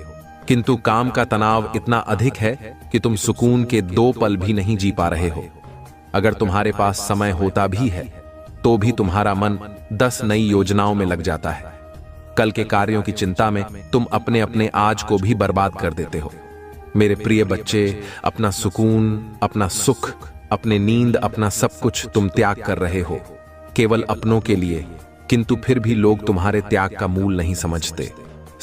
किंतु काम का तनाव इतना अधिक है कि तुम सुकून के 2 पल भी नहीं जी पा रहे हो। अगर तुम्हारे पास समय होता भी है तो भी तुम्हारा मन 10 नई योजनाओं में लग जाता है। कल के कार्यों की चिंता में तुम अपने अपने आज को भी बर्बाद कर देते हो। मेरे प्रिय बच्चे, अपना सुकून, अपना सुख, अपने नींद, अपना सब कुछ तुम त्याग कर रहे हो केवल अपनों के लिए। किंतु फिर भी लोग तुम्हारे त्याग का मूल नहीं समझते।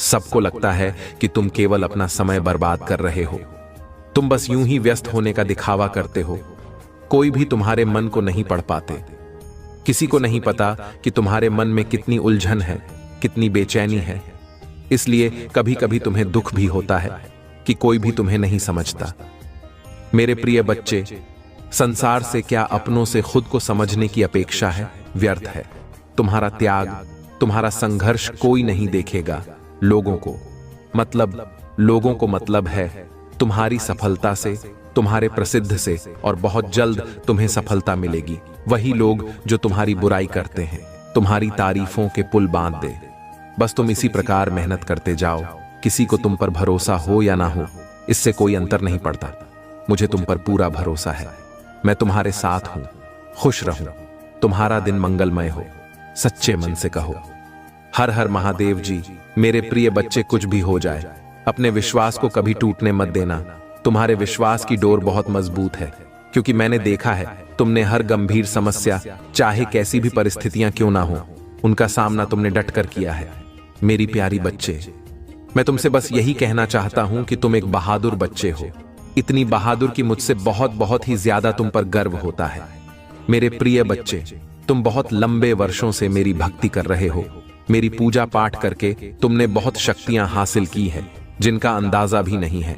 सबको लगता है कि तुम केवल अपना समय बर्बाद कर रहे हो। तुम बस यूं ही व्यस्त होने का दिखावा करते हो। कोई भी तुम्हारे मन को नहीं पढ़ पाते। किसी को नहीं पता कि तुम्हारे मन में कितनी उलझन है, कितनी बेचैनी है। इसलिए कभी कभी तुम्हें दुख भी होता है कि कोई भी तुम्हें नहीं समझता। मेरे प्रिय बच्चे, संसार से क्या अपनों से खुद को समझने की अपेक्षा है, व्यर्थ है। तुम्हारा त्याग, तुम्हारा संघर्ष कोई नहीं देखेगा। लोगों को मतलब है तुम्हारी सफलता से, तुम्हारे प्रसिद्ध से, और बहुत जल्द तुम्हें सफलता मिलेगी। वही लोग जो तुम्हारी बुराई करते हैं तुम्हारी तारीफों के पुल बांध दे। बस तुम इसी प्रकार मेहनत करते जाओ। किसी को तुम पर भरोसा हो या ना हो, इससे कोई अंतर नहीं पड़ता। मुझे तुम पर पूरा भरोसा है। मैं तुम्हारे साथ हूं। खुश रहो, तुम्हारा दिन मंगलमय हो। सच्चे मन से कहो हर हर महादेव जी। मेरे प्रिय बच्चे, कुछ भी हो जाए, अपने विश्वास को कभी टूटने मत देना। तुम्हारे विश्वास की डोर बहुत मजबूत है, क्योंकि मैंने देखा है तुमने हर गंभीर समस्या, चाहे कैसी भी परिस्थितियां क्यों ना हो, उनका सामना तुमने डटकर किया है। मेरी प्यारी बच्चे, मैं तुमसे बस यही कहना चाहता हूं कि तुम एक बहादुर बच्चे हो। इतनी बहादुर कि मुझसे बहुत बहुत ही ज्यादा तुम पर गर्व होता है। मेरे प्रिय बच्चे, तुम बहुत लंबे वर्षों से मेरी भक्ति कर रहे हो। मेरी पूजा पाठ करके तुमने बहुत शक्तियां हासिल की हैं, जिनका अंदाजा भी नहीं है।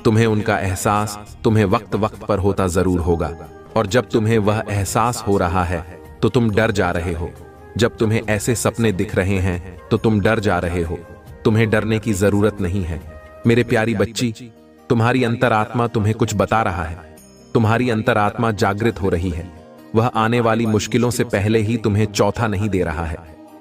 तुम्हें उनका एहसास तुम्हें वक्त वक्त पर होता जरूर होगा। और जब तुम्हें वह एहसास हो रहा है तो तुम डर जा रहे हो। जब तुम्हें ऐसे सपने दिख रहे हैं तो तुम डर जा रहे हो। तुम्हें डरने की जरूरत नहीं है मेरे प्यारी बच्ची। तुम्हारी अंतरात्मा तुम्हें कुछ बता रहा है। तुम्हारी अंतरात्मा जागृत हो रही है। वह आने वाली मुश्किलों से पहले ही तुम्हें चौथा नहीं दे रहा है,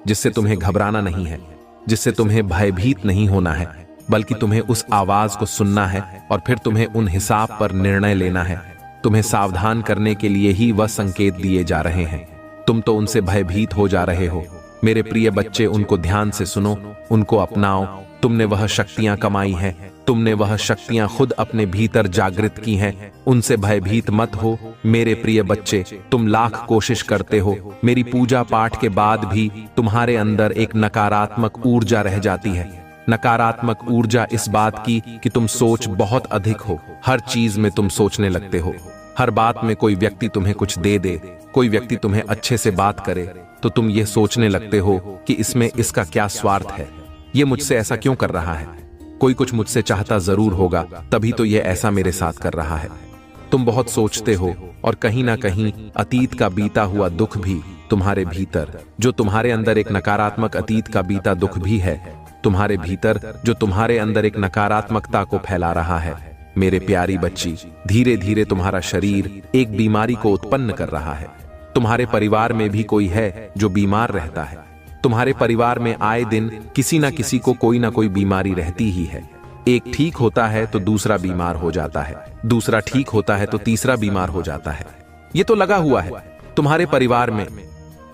जिससे तुम्हें घबराना नहीं है, जिससे तुम्हें भयभीत नहीं होना है, बल्कि तुम्हें उस आवाज को सुनना है और फिर तुम्हें उन हिसाब पर निर्णय लेना है। तुम्हें सावधान करने के लिए ही वह संकेत दिए जा रहे हैं। तुम तो उनसे भयभीत हो जा रहे हो। मेरे प्रिय बच्चे, उनको ध्यान से सुनो, उनको अपनाओ। तुमने वह शक्तियां कमाई है, तुमने वह शक्तियां खुद अपने भीतर जागृत की हैं। उनसे भयभीत मत हो मेरे प्रिय बच्चे। तुम लाख कोशिश करते हो, मेरी पूजा पाठ के बाद भी तुम्हारे अंदर एक नकारात्मक ऊर्जा रह जाती है। नकारात्मक ऊर्जा इस बात की कि तुम सोच बहुत अधिक हो। हर चीज में तुम सोचने लगते हो। हर बात में कोई व्यक्ति तुम्हें कुछ दे दे, कोई व्यक्ति तुम्हें अच्छे से बात करे तो तुम ये सोचने लगते हो कि इसमें इसका क्या स्वार्थ है, ये मुझसे ऐसा क्यों कर रहा है, कोई कुछ मुझसे चाहता जरूर होगा, तभी तो ये ऐसा मेरे साथ कर रहा है। तुम बहुत सोचते हो और कहीं ना कहीं अतीत का बीता हुआ दुख भी तुम्हारे भीतर, जो तुम्हारे अंदर एक नकारात्मक अतीत का बीता दुख भी है तुम्हारे भीतर, जो तुम्हारे अंदर एक नकारात्मकता को फैला रहा है। मेरे प्यारी बच्ची, धीरे धीरे तुम्हारा शरीर एक बीमारी को उत्पन्न कर रहा है। तुम्हारे परिवार में भी कोई है जो बीमार रहता है। तुम्हारे परिवार में आए दिन किसी ना किसी को कोई ना कोई बीमारी रहती ही है। एक ठीक होता है तो दूसरा बीमार हो जाता है, दूसरा ठीक होता है तो तीसरा बीमार हो जाता है। ये तो लगा हुआ है तुम्हारे परिवार में।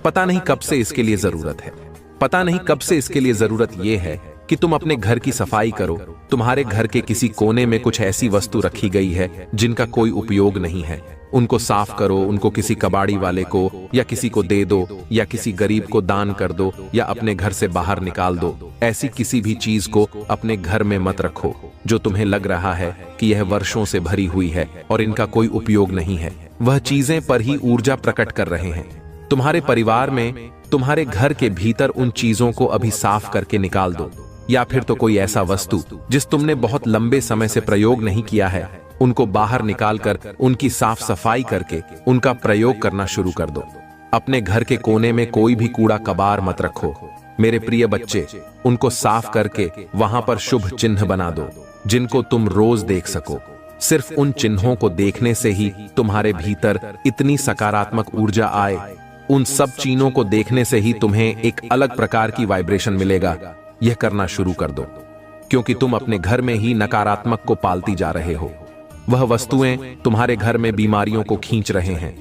पता नहीं कब से इसके लिए जरूरत है, पता नहीं कब से इसके लिए जरूरत यह है कि तुम अपने घर की सफाई करो। तुम्हारे घर के किसी कोने में कुछ ऐसी वस्तु रखी गई है जिनका कोई उपयोग नहीं है, उनको साफ करो, उनको किसी कबाड़ी वाले को या किसी को दे दो, या किसी गरीब को दान कर दो, या अपने घर से बाहर निकाल दो। ऐसी किसी भी चीज को अपने घर में मत रखो जो तुम्हें लग रहा है कि यह वर्षों से भरी हुई है और इनका कोई उपयोग नहीं है। वह चीजें पर ही ऊर्जा प्रकट कर रहे हैं। तुम्हारे परिवार में, तुम्हारे घर के भीतर उन चीजों को अभी साफ करके निकाल दो, या फिर तो कोई ऐसा वस्तु जिस तुमने बहुत लंबे समय से प्रयोग नहीं किया है, उनको बाहर निकालकर उनकी साफ सफाई करके उनका प्रयोग करना शुरू कर दो। अपने घर के कोने में कोई भी कूड़ा कबार मत रखो मेरे प्रिय बच्चे। उनको साफ करके वहां पर शुभ चिन्ह बना दो जिनको तुम रोज देख सको। सिर्फ उन चिन्हों को देखने से ही तुम्हारे भीतर इतनी सकारात्मक ऊर्जा आए, उन सब चीजों को देखने से ही तुम्हें एक अलग प्रकार की वाइब्रेशन मिलेगा। यह करना शुरू कर दो, क्योंकि तुम अपने घर में ही नकारात्मक को पालती जा रहे हो। वह वस्तुएं तुम्हारे घर में बीमारियों को खींच रहे हैं,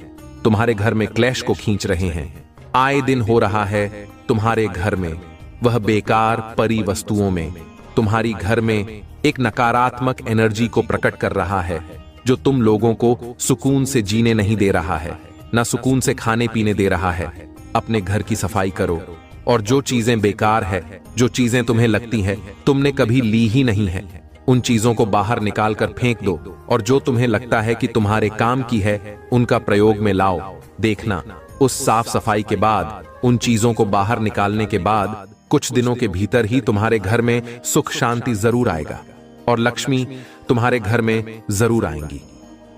तुम्हारे घर में क्लेश को खींच रहे हैं। आए दिन हो रहा है तुम्हारे घर में, वह बेकार परी वस्तुओं में तुम्हारी घर में एक नकारात्मक एनर्जी को प्रकट कर रहा है, जो तुम लोगों को सुकून से जीने नहीं दे रहा है, ना सुकून से खाने पीने दे रहा है। अपने घर की सफाई करो, और जो चीजें बेकार है, जो चीजें तुम्हें लगती है तुमने कभी ली ही नहीं है, उन चीजों को बाहर निकाल कर फेंक दो, और जो तुम्हें लगता है कि तुम्हारे काम की है उनका प्रयोग में लाओ। देखना, उस साफ सफाई के बाद, उन चीजों को बाहर निकालने के बाद कुछ दिनों के भीतर ही तुम्हारे घर में सुख शांति जरूर आएगा और लक्ष्मी तुम्हारे घर में जरूर आएंगी।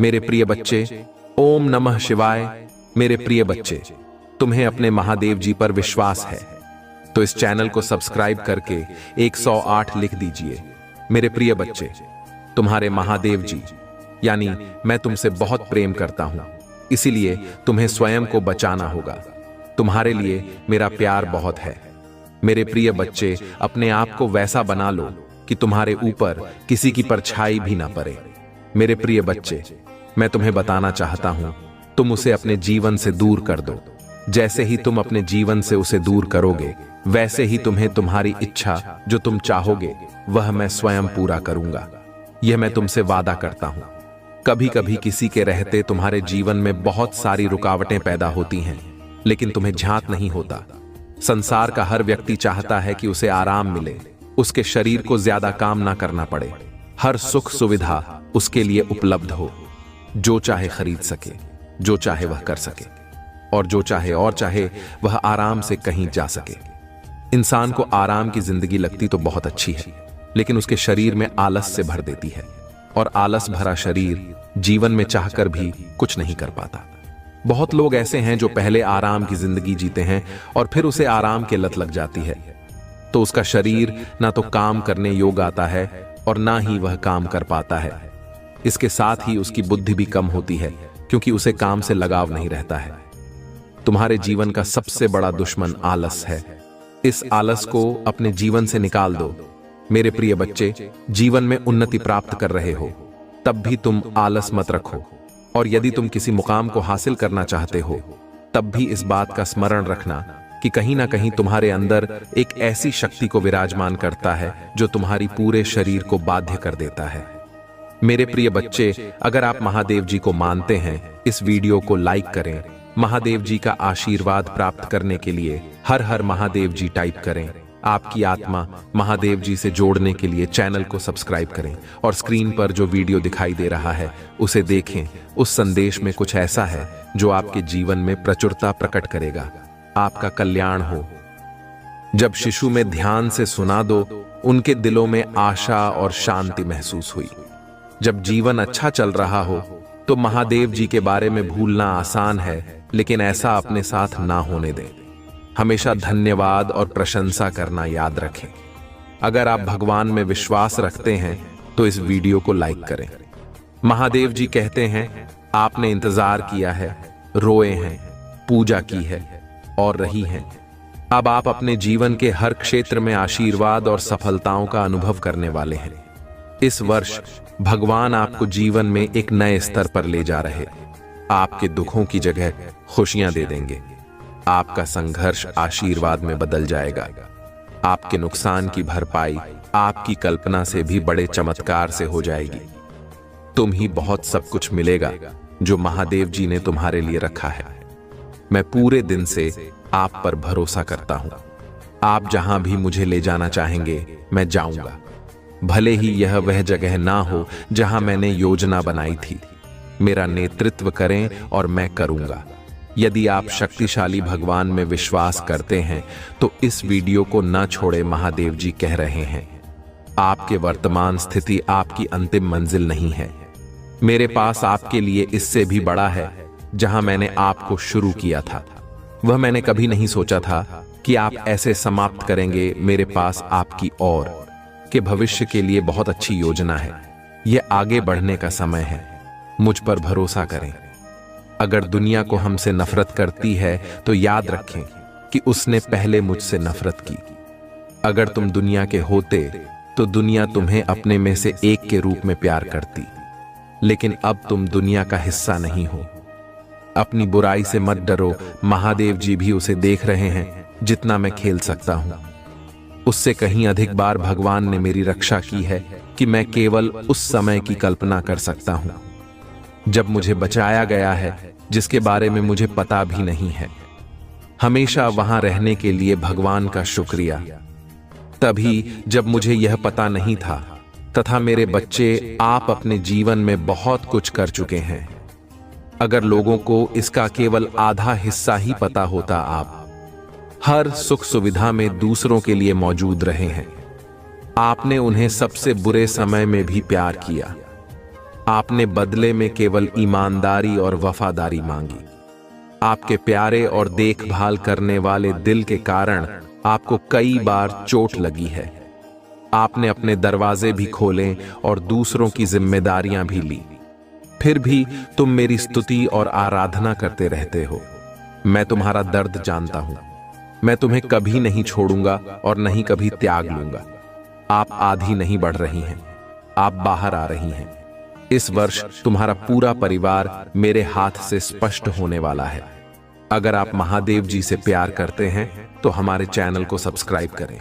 मेरे प्रिय बच्चे, ओम नमः शिवाय। मेरे प्रिय बच्चे, तुम्हें अपने महादेव जी पर विश्वास है तो इस चैनल को सब्सक्राइब करके 108 लिख दीजिए। मेरे प्रिय बच्चे, तुम्हारे महादेव जी यानी मैं तुमसे बहुत प्रेम करता हूं, इसीलिए तुम्हें स्वयं को बचाना होगा। तुम्हारे लिए मेरा प्यार बहुत है। मेरे प्रिय बच्चे, अपने आप को वैसा बना लो कि तुम्हारे ऊपर किसी की परछाई भी ना पड़े। मेरे प्रिय बच्चे, मैं तुम्हें बताना चाहता हूं, तुम उसे अपने जीवन से दूर कर दो। जैसे ही तुम अपने जीवन से उसे दूर करोगे, वैसे ही तुम्हें तुम्हारी इच्छा जो तुम चाहोगे वह मैं स्वयं पूरा करूंगा। यह मैं तुमसे वादा करता हूं। कभी कभी किसी के रहते तुम्हारे जीवन में बहुत सारी रुकावटें पैदा होती हैं, लेकिन तुम्हें झांक नहीं होता। संसार का हर व्यक्ति चाहता है कि उसे आराम मिले, उसके शरीर को ज्यादा काम ना करना पड़े, हर सुख सुविधा उसके लिए उपलब्ध हो, जो चाहे खरीद सके, जो चाहे वह कर सके, और जो चाहे वह आराम से कहीं जा सके। इंसान को आराम की जिंदगी लगती तो बहुत अच्छी है, लेकिन उसके शरीर में आलस से भर देती है। और आलस भरा शरीर जीवन में चाहकर भी कुछ नहीं कर पाता। बहुत लोग ऐसे हैं जो पहले आराम की जिंदगी जीते हैं और फिर उसे आराम की लत लग जाती है, तो उसका शरीर ना तो काम करने योग्य आता है और ना ही वह काम कर पाता है। इसके साथ ही उसकी बुद्धि भी कम होती है, क्योंकि उसे काम से लगाव नहीं रहता है। तुम्हारे जीवन का सबसे बड़ा दुश्मन आलस है। इस आलस को अपने जीवन से निकाल दो। मेरे प्रिय बच्चे, जीवन में उन्नति प्राप्त कर रहे हो तब भी तुम आलस मत रखो, और यदि तुम किसी मुकाम को हासिल करना चाहते हो तब भी इस बात का स्मरण रखना कि कहीं ना कहीं तुम्हारे अंदर एक ऐसी शक्ति को विराजमान करता है जो तुम्हारी पूरे शरीर को बाध्य कर देता है। मेरे प्रिय बच्चे, अगर आप महादेव जी को मानते हैं, इस वीडियो को लाइक करें। महादेव जी का आशीर्वाद प्राप्त करने के लिए हर हर महादेव जी टाइप करें। आपकी आत्मा महादेव जी से जोड़ने के लिए चैनल को सब्सक्राइब करें और स्क्रीन पर जो वीडियो दिखाई दे रहा है उसे देखें। उस संदेश में कुछ ऐसा है जो आपके जीवन में प्रचुरता प्रकट करेगा। आपका कल्याण हो। जब शिशु में ध्यान से सुना दो, उनके दिलों में आशा और शांति महसूस हुई। जब जीवन अच्छा चल रहा हो तो महादेव जी के बारे में भूलना आसान है, लेकिन ऐसा अपने साथ ना होने दें। हमेशा धन्यवाद और प्रशंसा करना याद रखें। अगर आप भगवान में विश्वास रखते हैं तो इस वीडियो को लाइक करें। महादेव जी कहते हैं, आपने इंतजार किया है, रोए हैं, पूजा की है और रही हैं। अब आप अपने जीवन के हर क्षेत्र में आशीर्वाद और सफलताओं का अनुभव करने वाले हैं। इस वर्ष भगवान आपको जीवन में एक नए स्तर पर ले जा रहे। आपके दुखों की जगह खुशियां दे देंगे। आपका संघर्ष आशीर्वाद में बदल जाएगा। आपके नुकसान की भरपाई आपकी कल्पना से भी बड़े चमत्कार से हो जाएगी। तुम ही बहुत सब कुछ मिलेगा जो महादेव जी ने तुम्हारे लिए रखा है। मैं पूरे दिन से आप पर भरोसा करता हूं। आप जहां भी मुझे ले जाना चाहेंगे मैं जाऊंगा, भले ही यह वह जगह ना हो जहां मैंने योजना बनाई थी। मेरा नेतृत्व करें और मैं करूंगा। यदि आप शक्तिशाली भगवान में विश्वास करते हैं तो इस वीडियो को न छोड़े। महादेव जी कह रहे हैं, आपके वर्तमान स्थिति आपकी अंतिम मंजिल नहीं है। मेरे पास आपके लिए इससे भी बड़ा है। जहां मैंने आपको शुरू किया था, वह मैंने कभी नहीं सोचा था कि आप ऐसे समाप्त करेंगे। मेरे पास आपकी और के भविष्य के लिए बहुत अच्छी योजना है। यह आगे बढ़ने का समय है। मुझ पर भरोसा करें। अगर दुनिया को हमसे नफरत करती है तो याद रखें कि उसने पहले मुझसे नफरत की। अगर तुम दुनिया के होते तो दुनिया तुम्हें अपने में से एक के रूप में प्यार करती, लेकिन अब तुम दुनिया का हिस्सा नहीं हो। अपनी बुराई से मत डरो। महादेव जी भी उसे देख रहे हैं जितना मैं खेल सकता हूं। उससे कहीं अधिक बार भगवान ने मेरी रक्षा की है कि मैं केवल उस समय की कल्पना कर सकता हूं जब मुझे बचाया गया है, जिसके बारे में मुझे पता भी नहीं है। हमेशा वहां रहने के लिए भगवान का शुक्रिया। तभी जब मुझे यह पता नहीं था, तथा मेरे बच्चे, आप अपने जीवन में बहुत कुछ कर चुके हैं। अगर लोगों को इसका केवल आधा हिस्सा ही पता होता, आप हर सुख सुविधा में दूसरों के लिए मौजूद रहे हैं। आपने उन्हें सबसे बुरे समय में भी प्यार किया। आपने बदले में केवल ईमानदारी और वफादारी मांगी। आपके प्यारे और देखभाल करने वाले दिल के कारण आपको कई बार चोट लगी है। आपने अपने दरवाजे भी खोले और दूसरों की जिम्मेदारियां भी ली। फिर भी तुम मेरी स्तुति और आराधना करते रहते हो। मैं तुम्हारा दर्द जानता हूं। मैं तुम्हें कभी नहीं छोड़ूंगा और नहीं कभी त्याग लूंगा। आप आधी नहीं बढ़ रही हैं, आप बाहर आ रही हैं। इस वर्ष तुम्हारा पूरा परिवार मेरे हाथ से स्पष्ट होने वाला है। अगर आप महादेव जी से प्यार करते हैं तो हमारे चैनल को सब्सक्राइब करें।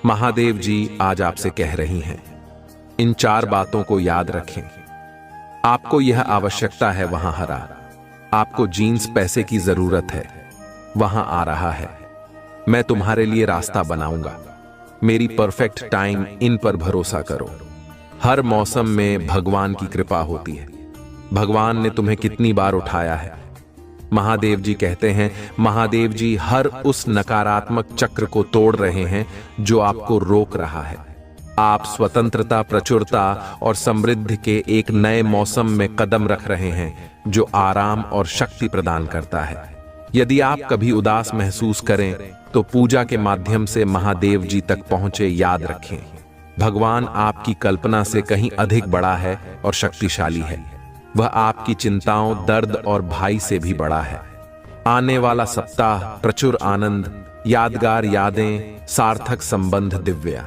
महादेव जी आज आपसे कह रही हैं, इन 4 बातों को याद रखें। आपको यह आवश्यकता है, वहां हरा। आपको जीन्स पैसे की जरूरत है, वहां आ रहा है। मैं तुम्हारे लिए रास्ता बनाऊंगा। मेरी परफेक्ट टाइम, इन पर भरोसा करो। हर मौसम में भगवान की कृपा होती है। भगवान ने तुम्हें कितनी बार उठाया है। महादेव जी कहते हैं, महादेव जी हर उस नकारात्मक चक्र को तोड़ रहे हैं जो आपको रोक रहा है। आप स्वतंत्रता, प्रचुरता और समृद्धि के एक नए मौसम में कदम रख रहे हैं जो आराम और शक्ति प्रदान करता है। यदि आप कभी उदास महसूस करें तो पूजा के माध्यम से महादेव जी तक पहुंचे याद रखें। भगवान आपकी कल्पना से कहीं अधिक बड़ा है और शक्तिशाली है। वह आपकी चिंताओं, दर्द और भय से भी बड़ा है। आने वाला सप्ताह प्रचुर आनंद, यादगार यादें, सार्थक संबंध, दिव्य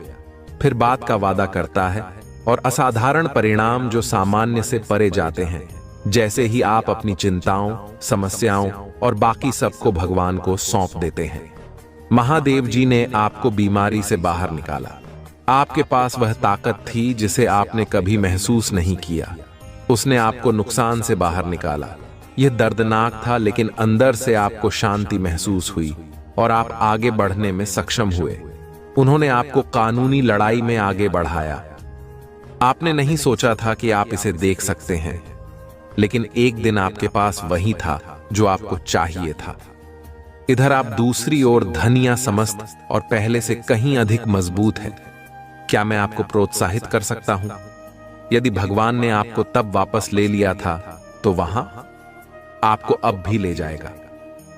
फिर बात का वादा करता है और असाधारण परिणाम जो सामान्य से परे जाते हैं। जैसे ही आप अपनी चिंताओं, समस्याओं और बाकी सबको भगवान को सौंप देते हैं। महादेव जी ने आपको बीमारी से बाहर निकाला। आपके पास वह ताकत थी जिसे आपने कभी महसूस नहीं किया। उसने आपको नुकसान से बाहर निकाला। यह दर्दनाक था, लेकिन अंदर से आपको शांति महसूस हुई और आप आगे बढ़ने में सक्षम हुए। उन्होंने आपको कानूनी लड़ाई में आगे बढ़ाया। आपने नहीं सोचा था कि आप इसे देख सकते हैं, लेकिन एक दिन आपके पास वही था जो आपको चाहिए था। इधर आप दूसरी ओर धनिया, समस्त और पहले से कहीं अधिक मजबूत है। क्या मैं आपको प्रोत्साहित कर सकता हूं? यदि भगवान ने आपको तब वापस ले लिया था तो वहां आपको अब भी ले जाएगा।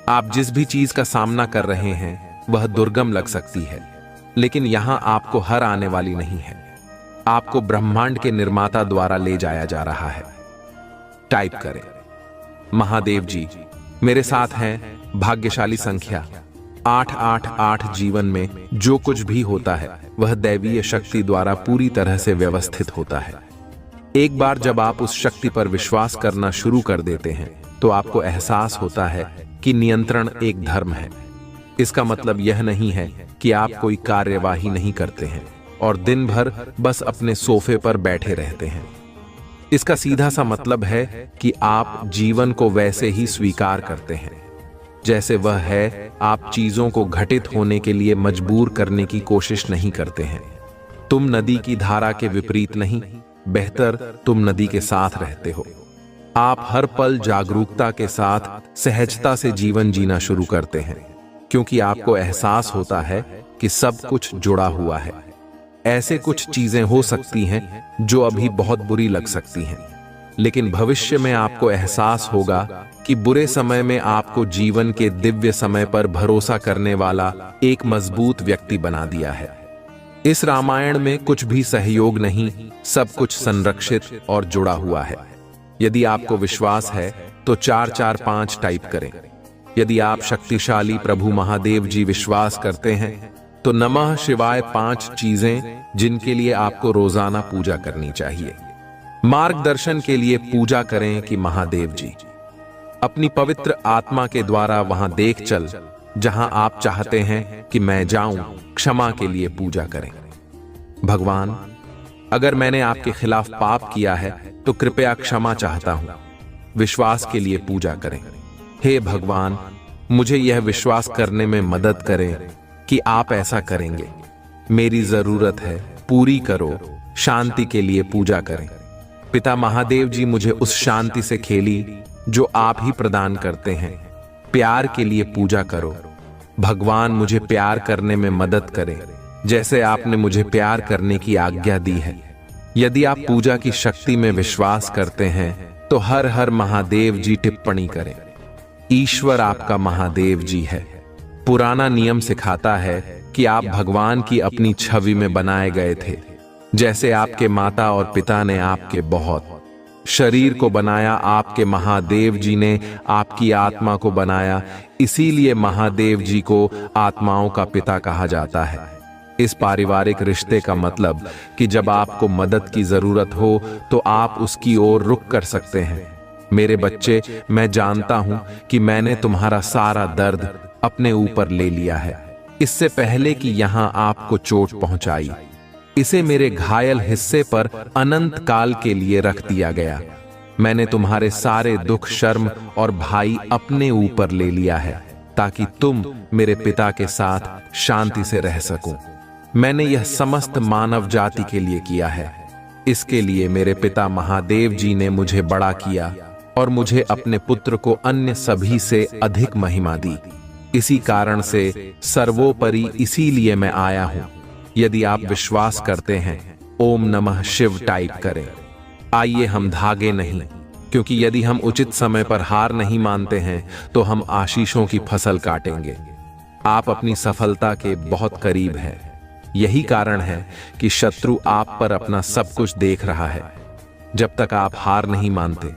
आप जिस भी चीज का सामना कर रहे हैं वह दुर्गम लग सकती है, लेकिन यहां आपको हर आने वाली नहीं है। आपको ब्रह्मांड के निर्माता द्वारा ले जाया जा रहा है। टाइप करें, महादेव जी मेरे साथ हैं। भाग्यशाली संख्या 888। जीवन में जो कुछ भी होता है वह दैवीय शक्ति द्वारा पूरी तरह से व्यवस्थित होता है। एक बार जब आप उस शक्ति पर विश्वास करना शुरू कर देते हैं तो आपको एहसास होता है कि नियंत्रण एक धर्म है। इसका मतलब यह नहीं है कि आप कोई कार्यवाही नहीं करते हैं और दिन भर बस अपने सोफे पर बैठे रहते हैं। इसका सीधा सा मतलब है कि आप जीवन को वैसे ही स्वीकार करते हैं जैसे वह है। आप चीजों को घटित होने के लिए मजबूर करने की कोशिश नहीं करते हैं। तुम नदी की धारा के विपरीत नहीं, बेहतर तुम नदी के साथ रहते हो। आप हर पल जागरूकता के साथ सहजता से जीवन जीना शुरू करते हैं, क्योंकि आपको एहसास होता है कि सब कुछ जुड़ा हुआ है। ऐसे कुछ चीजें हो सकती हैं जो अभी बहुत बुरी लग सकती हैं, लेकिन भविष्य में आपको एहसास होगा कि बुरे समय में आपको जीवन के दिव्य समय पर भरोसा करने वाला एक मजबूत व्यक्ति बना दिया है। इस रामायण में कुछ भी सहयोग नहीं, सब कुछ संरक्षित और जुड़ा हुआ है। यदि आपको विश्वास है तो 445 टाइप करें। यदि आप शक्तिशाली प्रभु महादेव जी विश्वास करते हैं तो नमः शिवाय 5 चीजें जिनके लिए आपको रोजाना पूजा करनी चाहिए। मार्गदर्शन के लिए पूजा करें कि महादेव जी अपनी पवित्र आत्मा के द्वारा वहां देख चल जहां आप चाहते हैं कि मैं जाऊं। क्षमा के लिए पूजा करें। भगवान, अगर मैंने आपके खिलाफ पाप किया है तो कृपया क्षमा चाहता हूं। विश्वास के लिए पूजा करें। हे भगवान, मुझे यह विश्वास करने में मदद करें कि आप ऐसा करेंगे। मेरी जरूरत है, पूरी करो। शांति के लिए पूजा करें। पिता महादेव जी, मुझे उस शांति से खेली जो आप ही प्रदान करते हैं। प्यार के लिए पूजा करो। भगवान, मुझे प्यार करने में मदद करें जैसे आपने मुझे प्यार करने की आज्ञा दी है। यदि आप पूजा की शक्ति में विश्वास करते हैं तो हर हर महादेव जी टिप्पणी करें। ईश्वर आपका महादेव जी है। पुराना नियम सिखाता है कि आप भगवान की अपनी छवि में बनाए गए थे। जैसे आपके माता और पिता ने आपके बहुत शरीर को बनाया, आपके महादेव जी ने आपकी आत्मा को बनाया। इसीलिए महादेव जी को आत्माओं का पिता कहा जाता है। इस पारिवारिक रिश्ते का मतलब कि जब आपको मदद की जरूरत हो तो आप उसकी ओर रुख कर सकते हैं। मेरे बच्चे, मैं जानता हूं कि मैंने तुम्हारा सारा दर्द अपने ऊपर ले लिया है, इससे पहले कि यहां आपको चोट पहुंचाई। इसे मेरे घायल हिस्से पर अनंत काल के लिए रख दिया गया। मैंने तुम्हारे सारे दुख, शर्म और भाई अपने ऊपर ले लिया है ताकि तुम मेरे पिता के साथ शांति से रह सको। मैंने यह समस्त मानव जाति के लिए किया है। इसके लिए मेरे पिता महादेव जी ने मुझे बड़ा किया और मुझे अपने पुत्र को अन्य सभी से अधिक महिमा दी। इसी कारण से सर्वोपरि इसीलिए मैं आया हूं। यदि आप विश्वास करते हैं, ओम नमः शिव टाइप करें। आइए हम धागे नहीं, क्योंकि यदि हम उचित समय पर हार नहीं मानते हैं तो हम आशीषों की फसल काटेंगे। आप अपनी सफलता के बहुत करीब हैं। यही कारण है कि शत्रु आप पर अपना सब कुछ देख रहा है। जब तक आप हार नहीं मानते,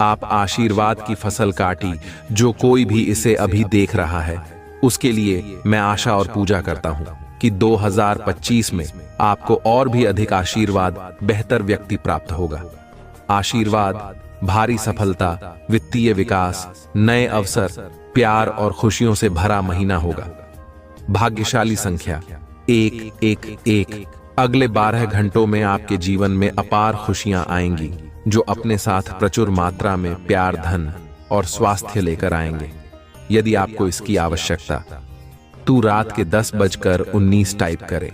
आप आशीर्वाद की फसल काटी। जो कोई भी इसे अभी देख रहा है, उसके लिए मैं आशा और पूजा करता हूं कि 2025 में आपको और भी अधिक आशीर्वाद, बेहतर व्यक्ति प्राप्त होगा। आशीर्वाद, भारी सफलता, वित्तीय विकास, नए अवसर, प्यार और खुशियों से भरा महीना होगा। भाग्यशाली संख्या 111। अगले 12 घंटों में आपके जीवन में अपार खुशियां आएंगी, जो अपने साथ प्रचुर मात्रा में प्यार, धन और स्वास्थ्य लेकर आएंगे। यदि आपको इसकी आवश्यकता, तो रात के 10:19 टाइप करें।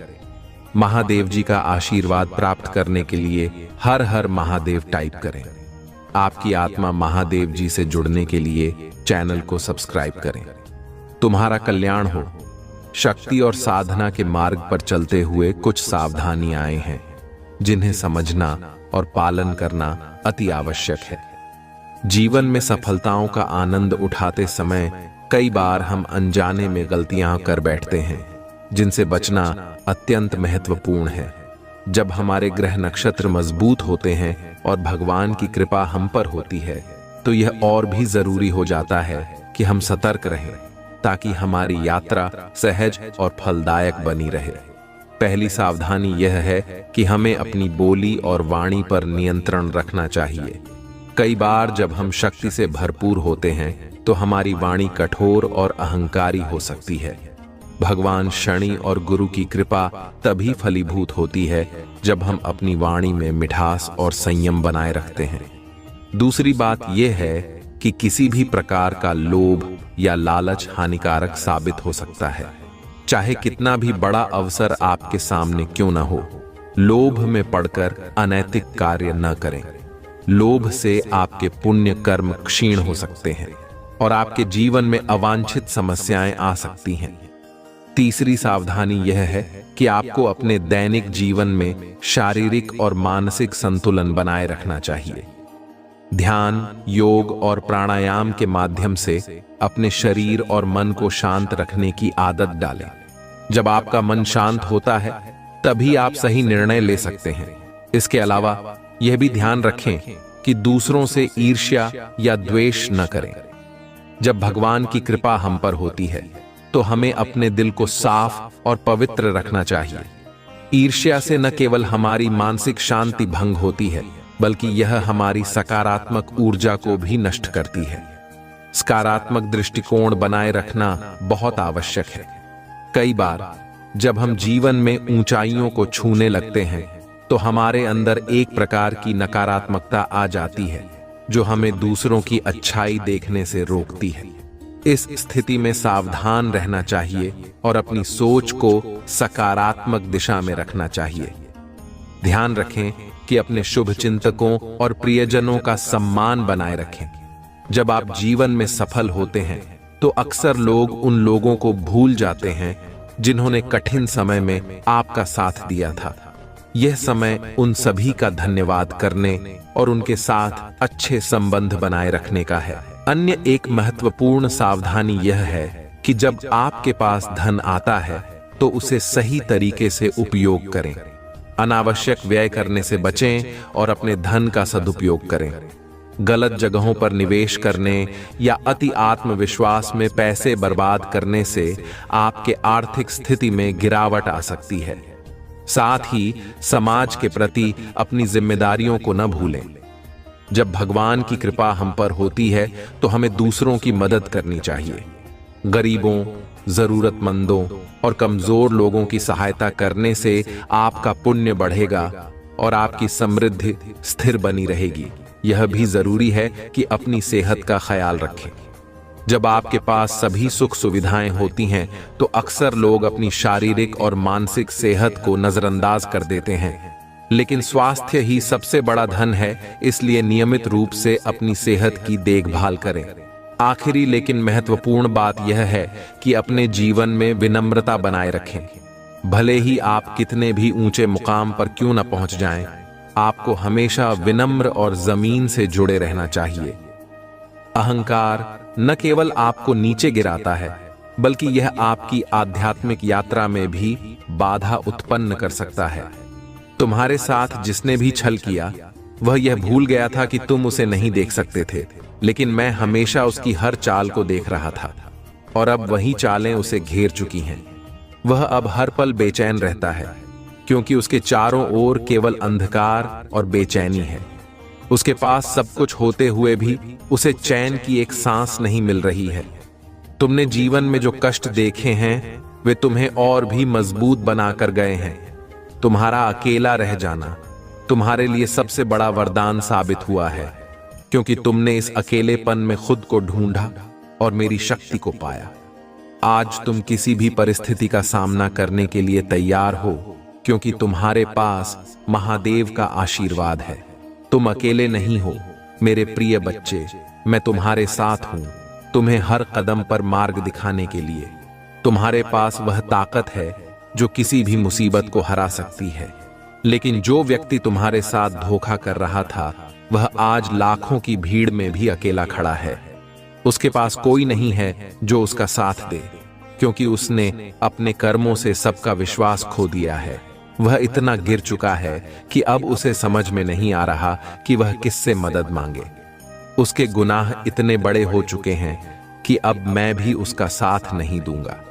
महादेव जी का आशीर्वाद प्राप्त करने के लिए हर हर महादेव टाइप करें। आपकी आत्मा महादेव जी से जुड़ने के लिए चैनल को सब्सक्राइब करें। तुम्हारा कल्याण हो। शक्ति और साधना के मार्ग पर चलते हुए कुछ सावधानियां हैं, जिन्हें समझना और पालन करना अति आवश्यक है। जीवन में सफलताओं का आनंद उठाते समय कई बार हम अनजाने में गलतियां कर बैठते हैं, जिनसे बचना अत्यंत महत्वपूर्ण है। जब हमारे ग्रह नक्षत्र मजबूत होते हैं और भगवान की कृपा हम पर होती है, तो यह और भी जरूरी हो जाता है कि हम सतर्क रहें, ताकि हमारी यात्रा सहज और फलदायक बनी रहे। पहली सावधानी यह है कि हमें अपनी बोली और वाणी पर नियंत्रण रखना चाहिए। कई बार जब हम शक्ति से भरपूर होते हैं, तो हमारी वाणी कठोर और अहंकारी हो सकती है। भगवान शनि और गुरु की कृपा तभी फलीभूत होती है जब हम अपनी वाणी में मिठास और संयम बनाए रखते हैं। दूसरी बात यह है कि किसी भी प्रकार का लोभ या लालच हानिकारक साबित हो सकता है, चाहे कितना भी बड़ा अवसर आपके सामने क्यों न हो। लोभ में पड़कर अनैतिक कार्य न करें। लोभ से आपके पुण्य कर्म क्षीण हो सकते हैं और आपके जीवन में अवांछित समस्याएं आ सकती हैं। तीसरी सावधानी यह है कि आपको अपने दैनिक जीवन में शारीरिक और मानसिक संतुलन बनाए रखना चाहिए। ध्यान, योग और प्राणायाम के माध्यम से अपने शरीर और मन को शांत रखने की आदत डालें। जब आपका मन शांत होता है, तभी आप सही निर्णय ले सकते हैं। इसके अलावा यह भी ध्यान रखें कि दूसरों से ईर्ष्या या द्वेष न करें। जब भगवान की कृपा हम पर होती है, तो हमें अपने दिल को साफ और पवित्र रखना चाहिए। ईर्ष्या से न केवल हमारी मानसिक शांति भंग होती है, बल्कि यह हमारी सकारात्मक ऊर्जा को भी नष्ट करती है। सकारात्मक दृष्टिकोण बनाए रखना बहुत आवश्यक है। कई बार जब हम जीवन में ऊंचाइयों को छूने लगते हैं, तो हमारे अंदर एक प्रकार की नकारात्मकता आ जाती है, जो हमें दूसरों की अच्छाई देखने से रोकती है। इस स्थिति में सावधान रहना चाहिए और अपनी सोच को सकारात्मक दिशा में रखना चाहिए। ध्यान रखें कि अपने शुभ चिंतकों और प्रियजनों का सम्मान बनाए रखें। जब आप जीवन में सफल होते हैं, तो अक्सर लोग उन लोगों को भूल जाते हैं जिन्होंने कठिन समय में आपका साथ दिया था। यह समय उन सभी का धन्यवाद करने और उनके साथ अच्छे संबंध बनाए रखने का है। अन्य एक महत्वपूर्ण सावधानी यह है कि जब आपके पास धन आता है, तो उसे सही तरीके से उपयोग करें। अनावश्यक व्यय करने से बचें और अपने धन का सदुपयोग करें। गलत जगहों पर निवेश करने या अति आत्मविश्वास में पैसे बर्बाद करने से आपके आर्थिक स्थिति में गिरावट आ सकती है। साथ ही समाज के प्रति अपनी जिम्मेदारियों को न भूलें। जब भगवान की कृपा हम पर होती है, तो हमें दूसरों की मदद करनी चाहिए। गरीबों, जरूरतमंदों और कमजोर लोगों की सहायता करने से आपका पुण्य बढ़ेगा और आपकी समृद्धि स्थिर बनी रहेगी। यह भी जरूरी है कि अपनी सेहत का ख्याल रखें। जब आपके पास सभी सुख सुविधाएं होती हैं, तो अक्सर लोग अपनी शारीरिक और मानसिक सेहत को नजरअंदाज कर देते हैं। लेकिन स्वास्थ्य ही सबसे बड़ा धन है, इसलिए नियमित रूप से अपनी सेहत की देखभाल करें। आखिरी लेकिन महत्वपूर्ण बात यह है कि अपने जीवन में विनम्रता बनाए रखें। भले ही आप कितने भी ऊंचे मुकाम पर क्यों न पहुंच जाएं, आपको हमेशा विनम्र और जमीन से जुड़े रहना चाहिए। अहंकार न केवल आपको नीचे गिराता है, बल्कि यह आपकी आध्यात्मिक यात्रा में भी बाधा उत्पन्न कर सकता है। तुम्हारे साथ जिसने भी छल किया, वह यह भूल गया था कि तुम उसे नहीं देख सकते थे, लेकिन मैं हमेशा उसकी हर चाल को देख रहा था, और अब वही चालें उसे घेर चुकी हैं। वह अब हर पल बेचैन रहता है, क्योंकि उसके चारों ओर केवल अंधकार और बेचैनी है। उसके पास सब कुछ होते हुए भी उसे चैन की एक सांस नहीं मिल रही है। तुमने जीवन में जो कष्ट देखे हैं, वे तुम्हें और भी मजबूत बनाकर गए हैं। तुम्हारा अकेला रह जाना तुम्हारे लिए सबसे बड़ा वरदान साबित हुआ है, क्योंकि तुमने इस अकेलेपन में खुद को ढूंढा और मेरी शक्ति को पाया। आज तुम किसी भी परिस्थिति का सामना करने के लिए तैयार हो, क्योंकि तुम्हारे पास महादेव का आशीर्वाद है। तुम अकेले नहीं हो मेरे प्रिय बच्चे, मैं तुम्हारे साथ हूं, तुम्हें हर कदम पर मार्ग दिखाने के लिए। तुम्हारे पास वह ताकत है जो किसी भी मुसीबत को हरा सकती है। लेकिन जो व्यक्ति तुम्हारे साथ धोखा कर रहा था, वह आज लाखों की भीड़ में भी अकेला खड़ा है। उसके पास कोई नहीं है जो उसका साथ दे, क्योंकि उसने अपने कर्मों से सबका विश्वास खो दिया है। वह इतना गिर चुका है कि अब उसे समझ में नहीं आ रहा कि वह किससे मदद मांगे। उसके गुनाह इतने बड़े हो चुके हैं कि अब मैं भी उसका साथ नहीं दूंगा।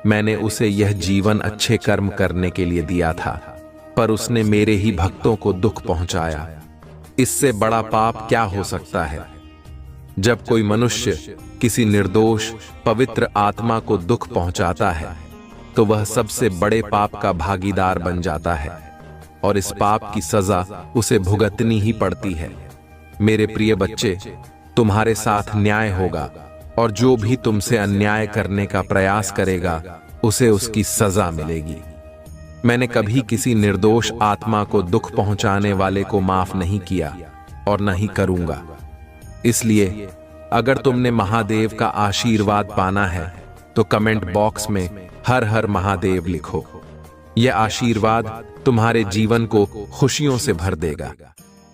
मैंने उसे यह जीवन अच्छे कर्म करने के लिए दिया था, पर उसने मेरे ही भक्तों को दुख पहुंचाया। इससे बड़ा पाप क्या हो सकता है? जब कोई मनुष्य किसी निर्दोष पवित्र आत्मा को दुख पहुंचाता है, तो वह सबसे बड़े पाप का भागीदार बन जाता है, और इस पाप की सजा उसे भुगतनी ही पड़ती है। मेरे प्रिय बच्चे, तुम्हारे साथ न्याय होगा, और जो भी तुमसे अन्याय करने का प्रयास करेगा, उसे उसकी सजा मिलेगी। मैंने कभी किसी निर्दोष आत्मा को दुख पहुंचाने वाले को माफ नहीं किया और न ही करूंगा। इसलिए अगर तुमने महादेव का आशीर्वाद पाना है, तो कमेंट बॉक्स में हर हर महादेव लिखो। यह आशीर्वाद तुम्हारे जीवन को खुशियों से भर देगा।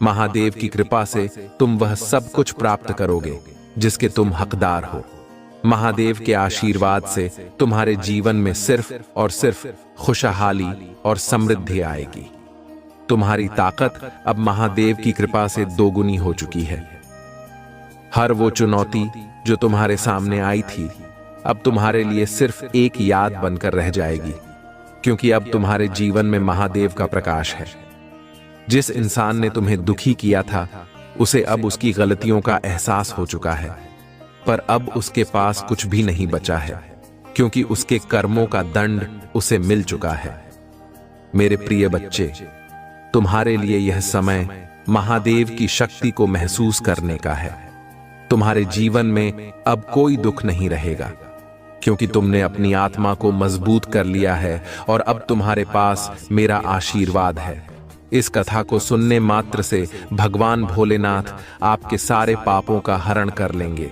महादेव की कृपा से तुम वह सब कुछ प्राप्त करोगे जिसके तुम हकदार हो। महादेव के आशीर्वाद से तुम्हारे जीवन में सिर्फ और सिर्फ खुशहाली और समृद्धि आएगी। तुम्हारी ताकत अब महादेव की कृपा से दोगुनी हो चुकी है। हर वो चुनौती जो तुम्हारे सामने आई थी, अब तुम्हारे लिए सिर्फ एक याद बनकर रह जाएगी, क्योंकि अब तुम्हारे जीवन में महादेव का प्रकाश है। जिस इंसान ने तुम्हें दुखी किया था, उसे अब उसकी गलतियों का एहसास हो चुका है, पर अब उसके पास कुछ भी नहीं बचा है, क्योंकि उसके कर्मों का दंड उसे मिल चुका है। मेरे प्रिय बच्चे, तुम्हारे लिए यह समय महादेव की शक्ति को महसूस करने का है। तुम्हारे जीवन में अब कोई दुख नहीं रहेगा, क्योंकि तुमने अपनी आत्मा को मजबूत कर लिया है, और अब तुम्हारे पास मेरा आशीर्वाद है। इस कथा को सुनने मात्र से भगवान भोलेनाथ आपके सारे पापों का हरण कर लेंगे।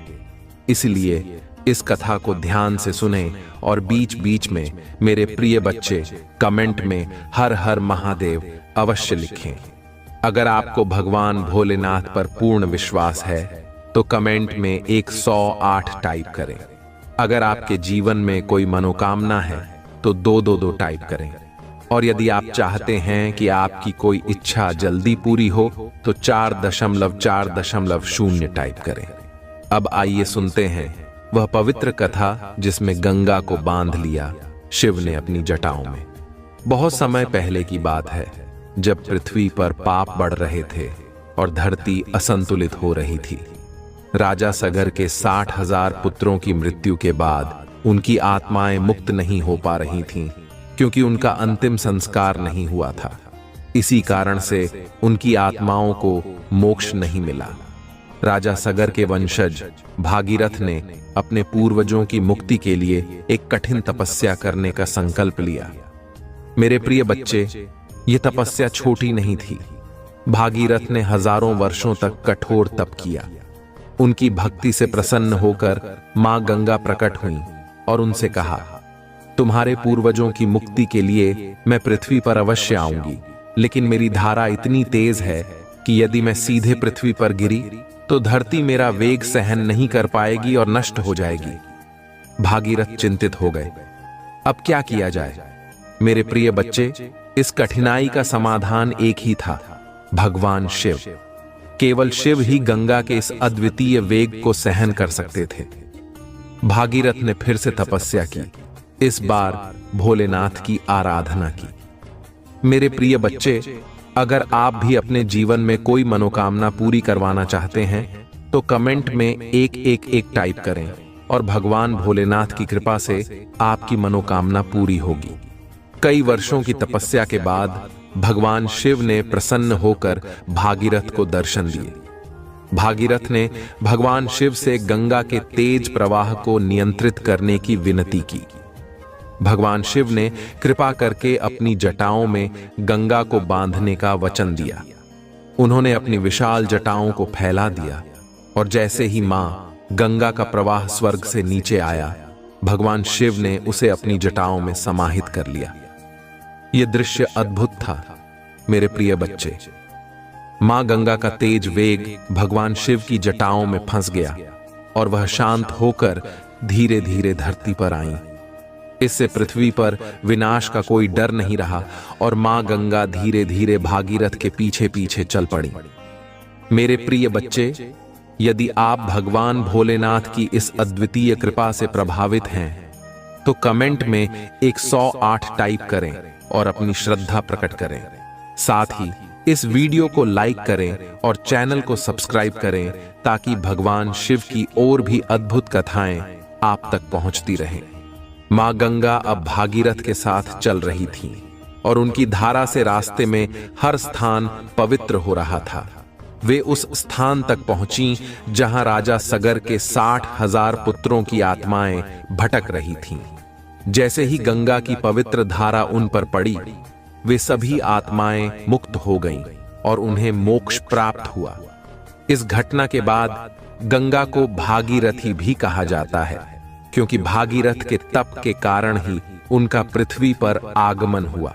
इसलिए इस कथा को ध्यान से सुने, और बीच बीच में मेरे प्रिय बच्चे कमेंट में हर हर महादेव अवश्य लिखें। अगर आपको भगवान भोलेनाथ पर पूर्ण विश्वास है, तो कमेंट में 108 टाइप करें। अगर आपके जीवन में कोई मनोकामना है, तो 222 टाइप करें। और यदि आप चाहते हैं कि आपकी कोई इच्छा जल्दी पूरी हो, तो 4.4.0 टाइप करें। अब आइए सुनते हैं वह पवित्र कथा जिसमें गंगा को बांध लिया शिव ने अपनी जटाओं में। बहुत समय पहले की बात है, जब पृथ्वी पर पाप बढ़ रहे थे और धरती असंतुलित हो रही थी। राजा सगर के 60,000 पुत्रों की मृत्यु के बाद उनकी आत्माएं मुक्त नहीं हो पा रही थीं, क्योंकि उनका अंतिम संस्कार नहीं हुआ था। इसी कारण से उनकी आत्माओं को मोक्ष नहीं मिला। राजा सगर के वंशज भागीरथ ने अपने पूर्वजों की मुक्ति के लिए एक कठिन तपस्या करने का संकल्प लिया। मेरे प्रिय बच्चे, ये तपस्या छोटी नहीं थी। भागीरथ ने हजारों वर्षों तक कठोर तप किया। उनकी भक्ति से प्रसन्न होकर मां गंगा प्रकट हुईं और उनसे कहा, तुम्हारे पूर्वजों की मुक्ति के लिए मैं पृथ्वी पर अवश्य आऊंगी, लेकिन मेरी धारा इतनी तेज है कि यदि मैं सीधे पृथ्वी पर गिरी तो धरती मेरा वेग सहन नहीं कर पाएगी और नष्ट हो जाएगी। भागीरथ चिंतित हो गए। अब क्या किया जाए? मेरे प्रिय बच्चे, इस कठिनाई का समाधान एक ही था, भगवान शिव। केवल शिव ही गंगा के इस अद्वितीय वेग को सहन कर सकते थे। भागीरथ ने फिर से तपस्या की, इस बार भोलेनाथ की आराधना की। मेरे प्रिय बच्चे, अगर आप भी अपने जीवन में कोई मनोकामना पूरी करवाना चाहते हैं तो कमेंट में 111 टाइप करें और भगवान भोलेनाथ की कृपा से आपकी मनोकामना पूरी होगी। कई वर्षों की तपस्या के बाद भगवान शिव ने प्रसन्न होकर भागीरथ को दर्शन दिए। भागीरथ ने भगवान शिव से गंगा के तेज प्रवाह को नियंत्रित करने की विनती की। भगवान शिव ने कृपा करके अपनी जटाओं में गंगा को बांधने का वचन दिया। उन्होंने अपनी विशाल जटाओं को फैला दिया और जैसे ही मां गंगा का प्रवाह स्वर्ग से नीचे आया, भगवान शिव ने उसे अपनी जटाओं में समाहित कर लिया। यह दृश्य अद्भुत था मेरे प्रिय बच्चे। मां गंगा का तेज वेग भगवान शिव की जटाओं में फंस गया और वह शांत होकर धीरे धीरे धरती पर आई। इससे पृथ्वी पर विनाश का कोई डर नहीं रहा और मां गंगा धीरे धीरे भागीरथ के पीछे पीछे चल पड़ी। मेरे प्रिय बच्चे, यदि आप भगवान भोलेनाथ की इस अद्वितीय कृपा से प्रभावित हैं तो कमेंट में 108 टाइप करें और अपनी श्रद्धा प्रकट करें। साथ ही इस वीडियो को लाइक करें और चैनल को सब्सक्राइब करें ताकि भगवान शिव की और भी अद्भुत कथाएं आप तक पहुंचती रहें। मां गंगा अब भागीरथ के साथ चल रही थीं और उनकी धारा से रास्ते में हर स्थान पवित्र हो रहा था। वे उस स्थान तक पहुंची जहां राजा सगर के 60,000 पुत्रों की आत्माएं भटक रही थीं। जैसे ही गंगा की पवित्र धारा उन पर पड़ी, वे सभी आत्माएं मुक्त हो गईं और उन्हें मोक्ष प्राप्त हुआ। इस घटना के बाद गंगा को भागीरथी भी कहा जाता है, क्योंकि भागीरथ के तप के कारण ही उनका पृथ्वी पर आगमन हुआ।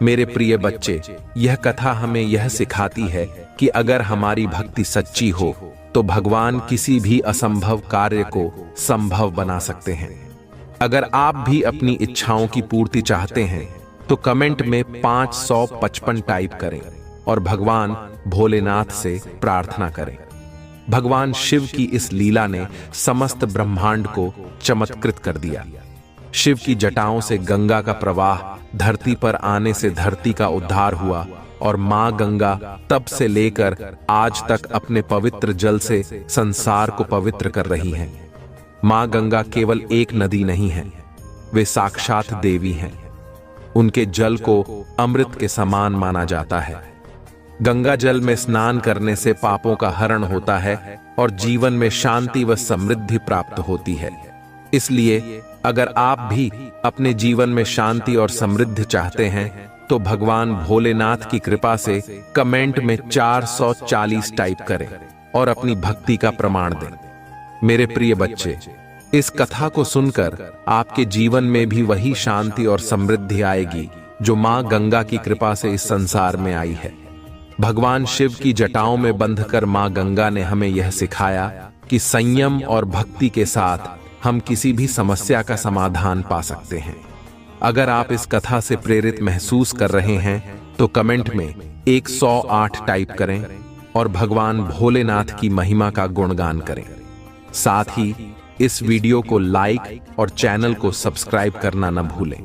मेरे प्रिय बच्चे, यह कथा हमें यह सिखाती है कि अगर हमारी भक्ति सच्ची हो तो भगवान किसी भी असंभव कार्य को संभव बना सकते हैं। अगर आप भी अपनी इच्छाओं की पूर्ति चाहते हैं तो कमेंट में 555 टाइप करें और भगवान भोलेनाथ से प्रार्थना करें। भगवान शिव की इस लीला ने समस्त ब्रह्मांड को चमत्कृत कर दिया। शिव की जटाओं से गंगा का प्रवाह धरती पर आने से धरती का उद्धार हुआ और मां गंगा तब से लेकर आज तक अपने पवित्र जल से संसार को पवित्र कर रही हैं। मां गंगा केवल एक नदी नहीं है, वे साक्षात देवी हैं। उनके जल को अमृत के समान माना जाता है। गंगा जल में स्नान करने से पापों का हरण होता है और जीवन में शांति व समृद्धि प्राप्त होती है। इसलिए अगर आप भी अपने जीवन में शांति और समृद्धि चाहते हैं तो भगवान भोलेनाथ की कृपा से कमेंट में 440 टाइप करें और अपनी भक्ति का प्रमाण दें। मेरे प्रिय बच्चे, इस कथा को सुनकर आपके जीवन में भी वही शांति और समृद्धि आएगी जो मां गंगा की कृपा से इस संसार में आई है। भगवान शिव की जटाओं में बंधकर मां गंगा ने हमें यह सिखाया कि संयम और भक्ति के साथ हम किसी भी समस्या का समाधान पा सकते हैं। अगर आप इस कथा से प्रेरित महसूस कर रहे हैं तो कमेंट में 108 टाइप करें और भगवान भोलेनाथ की महिमा का गुणगान करें। साथ ही इस वीडियो को लाइक और चैनल को सब्सक्राइब करना न भूलें।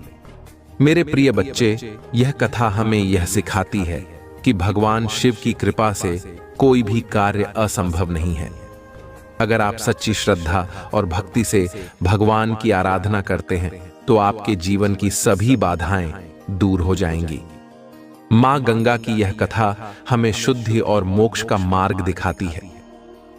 मेरे प्रिय बच्चे, यह कथा हमें यह सिखाती है कि भगवान शिव की कृपा से कोई भी कार्य असंभव नहीं है। अगर आप सच्ची श्रद्धा और भक्ति से भगवान की आराधना करते हैं तो आपके जीवन की सभी बाधाएं दूर हो जाएंगी। मां गंगा की यह कथा हमें शुद्धि और मोक्ष का मार्ग दिखाती है।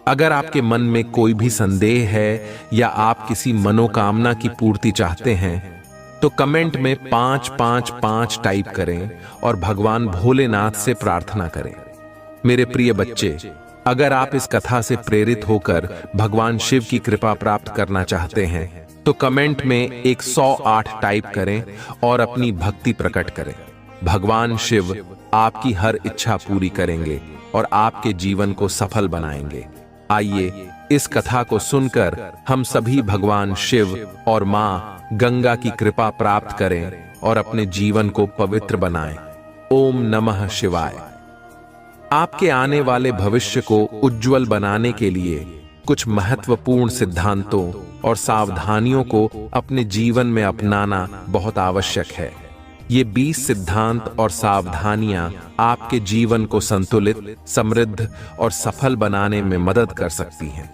अगर आपके मन में कोई भी संदेह है या आप किसी मनोकामना की पूर्ति चाहते हैं तो कमेंट में 555 टाइप करें और भगवान भोलेनाथ से प्रार्थना करें। मेरे प्रिय बच्चे, अगर आप इस कथा से प्रेरित होकर भगवान शिव की कृपा प्राप्त करना चाहते हैं तो कमेंट में 108 टाइप करें और अपनी भक्ति प्रकट करें। भगवान शिव आपकी हर इच्छा पूरी करेंगे और आपके जीवन को सफल बनाएंगे। आइए इस कथा को सुनकर हम सभी भगवान शिव और मां गंगा की कृपा प्राप्त करें और अपने जीवन को पवित्र बनाएं। ओम नमः शिवाय। आपके आने वाले भविष्य को उज्जवल बनाने के लिए कुछ महत्वपूर्ण सिद्धांतों और सावधानियों को अपने जीवन में अपनाना बहुत आवश्यक है। ये 20 सिद्धांत और सावधानियां आपके जीवन को संतुलित, समृद्ध और सफल बनाने में मदद कर सकती हैं।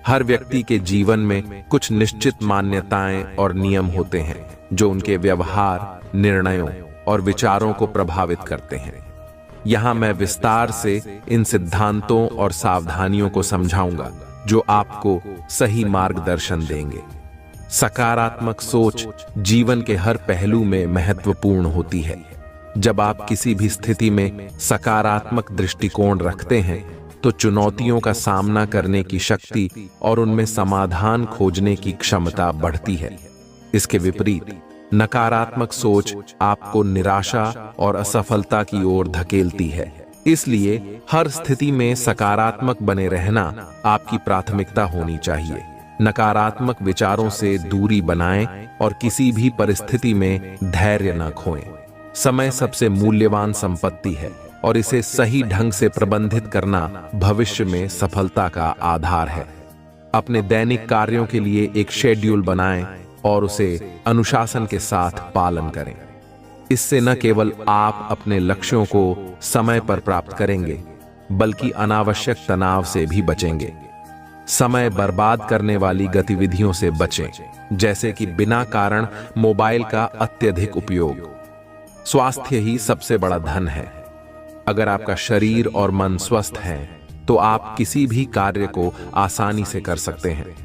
हर व्यक्ति के जीवन में कुछ निश्चित मान्यताएं और नियम होते हैं जो उनके व्यवहार, निर्णयों और विचारों को प्रभावित करते हैं। यहां मैं विस्तार से इन सिद्धांतों और सावधानियों को समझाऊंगा जो आपको सही मार्गदर्शन देंगे। सकारात्मक सोच जीवन के हर पहलू में महत्वपूर्ण होती है। जब आप किसी भी स्थिति में सकारात्मक दृष्टिकोण रखते हैं तो चुनौतियों का सामना करने की शक्ति और उनमें समाधान खोजने की क्षमता बढ़ती है। इसके विपरीत नकारात्मक सोच आपको निराशा और असफलता की ओर धकेलती है। इसलिए हर स्थिति में सकारात्मक बने रहना आपकी प्राथमिकता होनी चाहिए। नकारात्मक विचारों से दूरी बनाएं और किसी भी परिस्थिति में धैर्य न खोएं। समय सबसे मूल्यवान संपत्ति है और इसे सही ढंग से प्रबंधित करना भविष्य में सफलता का आधार है। अपने दैनिक कार्यों के लिए एक शेड्यूल बनाएं और उसे अनुशासन के साथ पालन करें। इससे न केवल आप अपने लक्ष्यों को समय पर प्राप्त करेंगे बल्कि अनावश्यक तनाव से भी बचेंगे। समय बर्बाद करने वाली गतिविधियों से बचें, जैसे कि बिना कारण मोबाइल का अत्यधिक उपयोग। स्वास्थ्य ही सबसे बड़ा धन है। अगर आपका शरीर और मन स्वस्थ हैं, तो आप किसी भी कार्य को आसानी से कर सकते हैं।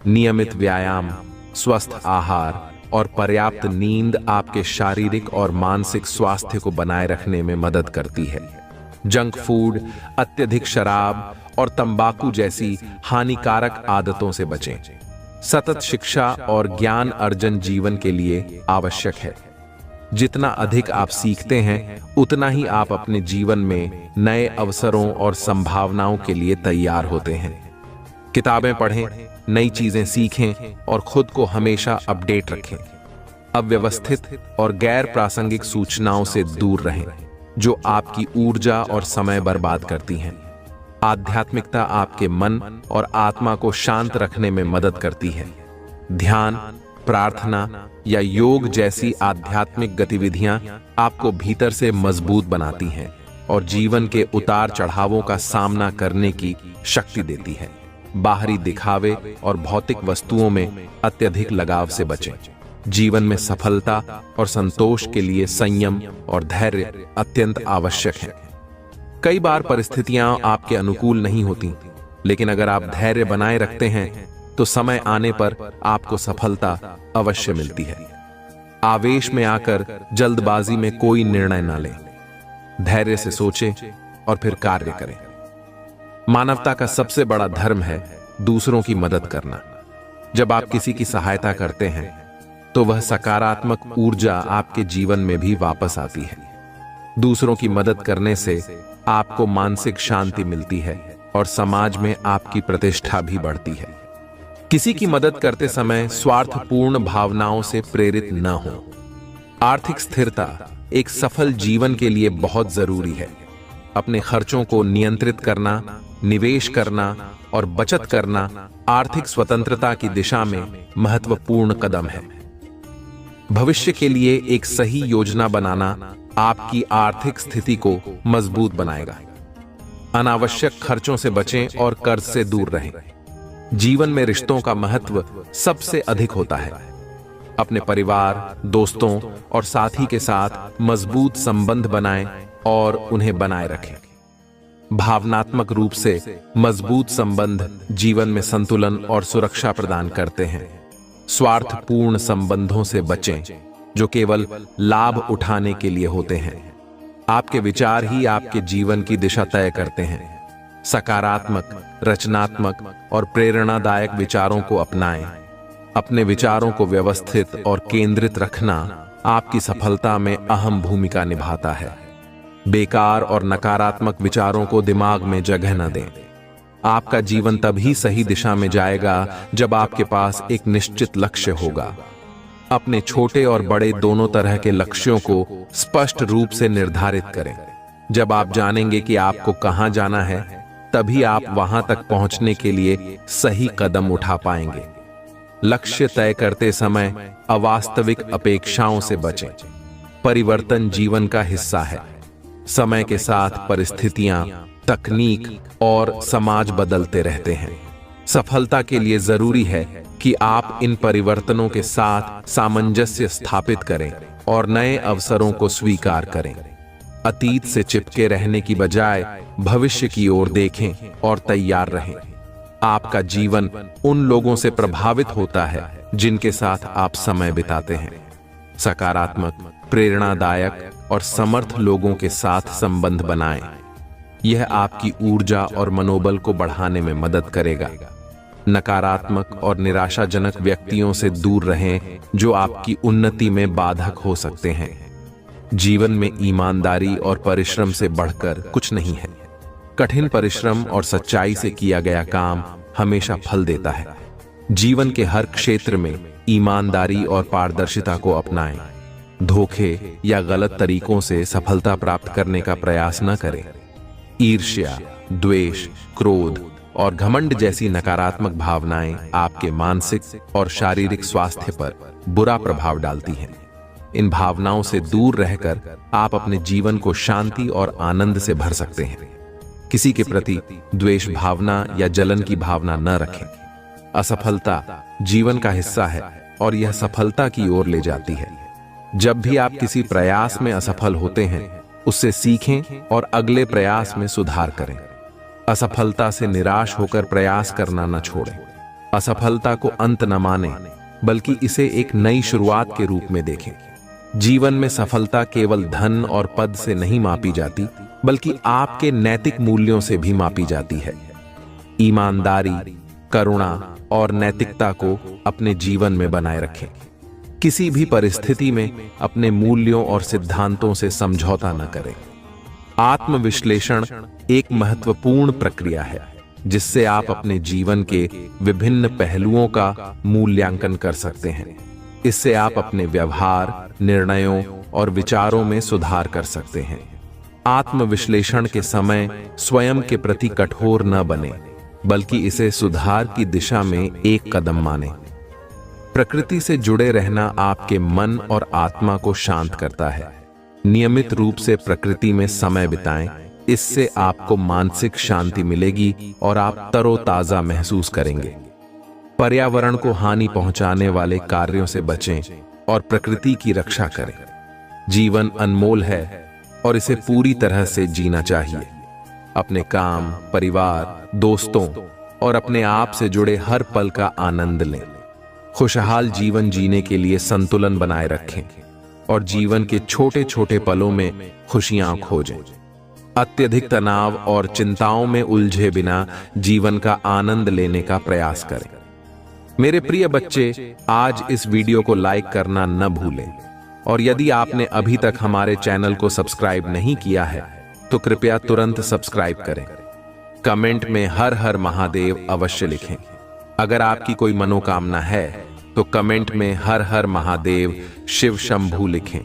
नियमित व्यायाम, स्वस्थ आहार और पर्याप्त नींद आपके शारीरिक और मानसिक स्वास्थ्य को बनाए रखने में मदद करती है। जंक फूड, अत्यधिक शराब और तंबाकू जैसी हानिकारक आदतों से बचें। सतत शिक्षा और ज्ञान अर्जन जीवन के लिए आवश्यक है। जितना अधिक आप सीखते हैं, उतना ही आप अपने जीवन में नए अवसरों और संभावनाओं के लिए तैयार होते हैं। किताबें पढ़ें, नई चीजें सीखें और खुद को हमेशा अपडेट रखें। अव्यवस्थित और गैर प्रासंगिक सूचनाओं से दूर रहें, जो आपकी ऊर्जा और समय बर्बाद करती हैं। आध्यात्मिकता आपके मन और आत्मा को शांत रखने में मदद करती है। ध्यान, प्रार्थना या योग जैसी आध्यात्मिक गतिविधियां आपको भीतर से मजबूत बनाती हैं और जीवन के उतार चढ़ावों का सामना करने की शक्ति देती है। बाहरी दिखावे और भौतिक वस्तुओं में अत्यधिक लगाव से बचें। जीवन में सफलता और संतोष के लिए संयम और धैर्य अत्यंत आवश्यक है। कई बार परिस्थितियां आपके अनुकूल नहीं होती, लेकिन अगर आप धैर्य बनाए रखते हैं तो समय आने पर आपको सफलता अवश्य मिलती है। आवेश में आकर जल्दबाजी में कोई निर्णय न लें। धैर्य से सोचें और फिर कार्य करें। मानवता का सबसे बड़ा धर्म है दूसरों की मदद करना। जब आप किसी की सहायता करते हैं तो वह सकारात्मक ऊर्जा आपके जीवन में भी वापस आती है। दूसरों की मदद करने से आपको मानसिक शांति मिलती है और समाज में आपकी प्रतिष्ठा भी बढ़ती है। किसी की मदद करते समय स्वार्थपूर्ण भावनाओं से प्रेरित न हो। आर्थिक स्थिरता एक सफल जीवन के लिए बहुत जरूरी है। अपने खर्चों को नियंत्रित करना, निवेश करना और बचत करना आर्थिक स्वतंत्रता की दिशा में महत्वपूर्ण कदम है। भविष्य के लिए एक सही योजना बनाना आपकी आर्थिक स्थिति को मजबूत बनाएगा। अनावश्यक खर्चों से बचें और कर्ज से दूर रहें। जीवन में रिश्तों का महत्व सबसे अधिक होता है। अपने परिवार, दोस्तों और साथी के साथ मजबूत संबंध बनाएं और उन्हें बनाए रखें। भावनात्मक रूप से मजबूत संबंध जीवन में संतुलन और सुरक्षा प्रदान करते हैं। स्वार्थपूर्ण संबंधों से बचें जो केवल लाभ उठाने के लिए होते हैं। आपके विचार ही आपके जीवन की दिशा तय करते हैं। सकारात्मक, रचनात्मक और प्रेरणादायक विचारों को अपनाएं। अपने विचारों को व्यवस्थित और केंद्रित रखना आपकी सफलता में अहम भूमिका निभाता है। बेकार और नकारात्मक विचारों को दिमाग में जगह न दें। आपका जीवन तभी सही दिशा में जाएगा जब आपके पास एक निश्चित लक्ष्य होगा। अपने छोटे और बड़े दोनों तरह के लक्ष्यों को स्पष्ट रूप से निर्धारित करें। जब आप जानेंगे कि आपको कहां जाना है, तभी आप वहां तक पहुंचने के लिए सही कदम उठा पाएंगे। लक्ष्य तय करते समय अवास्तविक अपेक्षाओं से बचें। परिवर्तन जीवन का हिस्सा है। समय के साथ परिस्थितियां, तकनीक और समाज बदलते रहते हैं। सफलता के लिए जरूरी है कि आप इन परिवर्तनों के साथ सामंजस्य स्थापित करें और नए अवसरों को स्वीकार करें। अतीत से चिपके रहने की बजाय भविष्य की ओर देखें और तैयार रहें। आपका जीवन उन लोगों से प्रभावित होता है जिनके साथ आप समय बिताते हैं। सकारात्मक, प्रेरणादायक और समर्थ लोगों के साथ संबंध बनाएं। यह आपकी ऊर्जा और मनोबल को बढ़ाने में मदद करेगा। नकारात्मक और निराशाजनक व्यक्तियों से दूर रहें जो आपकी उन्नति में बाधक हो सकते हैं। जीवन में ईमानदारी और परिश्रम से बढ़कर कुछ नहीं है। कठिन परिश्रम और सच्चाई से किया गया काम हमेशा फल देता है। जीवन के हर क्षेत्र में ईमानदारी और पारदर्शिता को अपनाएं। धोखे या गलत तरीकों से सफलता प्राप्त करने का प्रयास न करें। ईर्ष्या, द्वेष, क्रोध और घमंड जैसी नकारात्मक भावनाएं आपके मानसिक और शारीरिक स्वास्थ्य पर बुरा प्रभाव डालती हैं। इन भावनाओं से दूर रहकर आप अपने जीवन को शांति और आनंद से भर सकते हैं। किसी के प्रति द्वेष भावना या जलन की भावना न रखें। असफलता जीवन का हिस्सा है और यह सफलता की ओर ले जाती है। जब भी आप किसी प्रयास में असफल होते हैं, उससे सीखें और अगले प्रयास में सुधार करें। असफलता से निराश होकर प्रयास करना न छोड़ें। असफलता को अंत न मानें, बल्कि इसे एक नई शुरुआत के रूप में देखें। जीवन में सफलता केवल धन और पद से नहीं मापी जाती, बल्कि आपके नैतिक मूल्यों से भी मापी जाती है। ईमानदारी, करुणा और नैतिकता को अपने जीवन में बनाए रखें। किसी भी परिस्थिति में अपने मूल्यों और सिद्धांतों से समझौता न करें। आत्मविश्लेषण एक महत्वपूर्ण प्रक्रिया है जिससे आप अपने जीवन के विभिन्न पहलुओं का मूल्यांकन कर सकते हैं। इससे आप अपने व्यवहार, निर्णयों और विचारों में सुधार कर सकते हैं। आत्मविश्लेषण के समय स्वयं के प्रति कठोर न बने, बल्कि इसे सुधार की दिशा में एक कदम माने। प्रकृति से जुड़े रहना आपके मन और आत्मा को शांत करता है। नियमित रूप से प्रकृति में समय बिताएं। इससे आपको मानसिक शांति मिलेगी और आप तरोताजा महसूस करेंगे। पर्यावरण को हानि पहुंचाने वाले कार्यों से बचें और प्रकृति की रक्षा करें। जीवन अनमोल है और इसे पूरी तरह से जीना चाहिए। अपने काम, परिवार, दोस्तों और अपने आप से जुड़े हर पल का आनंद लें। खुशहाल जीवन जीने के लिए संतुलन बनाए रखें और जीवन के छोटे छोटे पलों में खुशियां खोजें। अत्यधिक तनाव और चिंताओं में उलझे बिना जीवन का आनंद लेने का प्रयास करें। मेरे प्रिय बच्चे, आज इस वीडियो को लाइक करना न भूलें और यदि आपने अभी तक हमारे चैनल को सब्सक्राइब नहीं किया है तो कृपया तुरंत सब्सक्राइब करें। कमेंट में हर हर महादेव अवश्य लिखें। अगर आपकी कोई मनोकामना है तो कमेंट में हर हर महादेव शिव शंभू लिखें।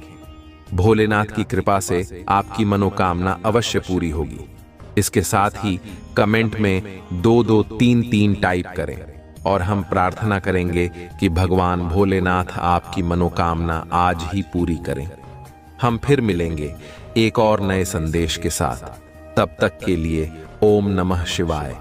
भोलेनाथ की कृपा से आपकी मनोकामना अवश्य पूरी होगी। इसके साथ ही कमेंट में 2233 टाइप करें और हम प्रार्थना करेंगे कि भगवान भोलेनाथ आपकी मनोकामना आज ही पूरी करें। हम फिर मिलेंगे एक और नए संदेश के साथ। तब तक के लिए ओम नमः शिवाय।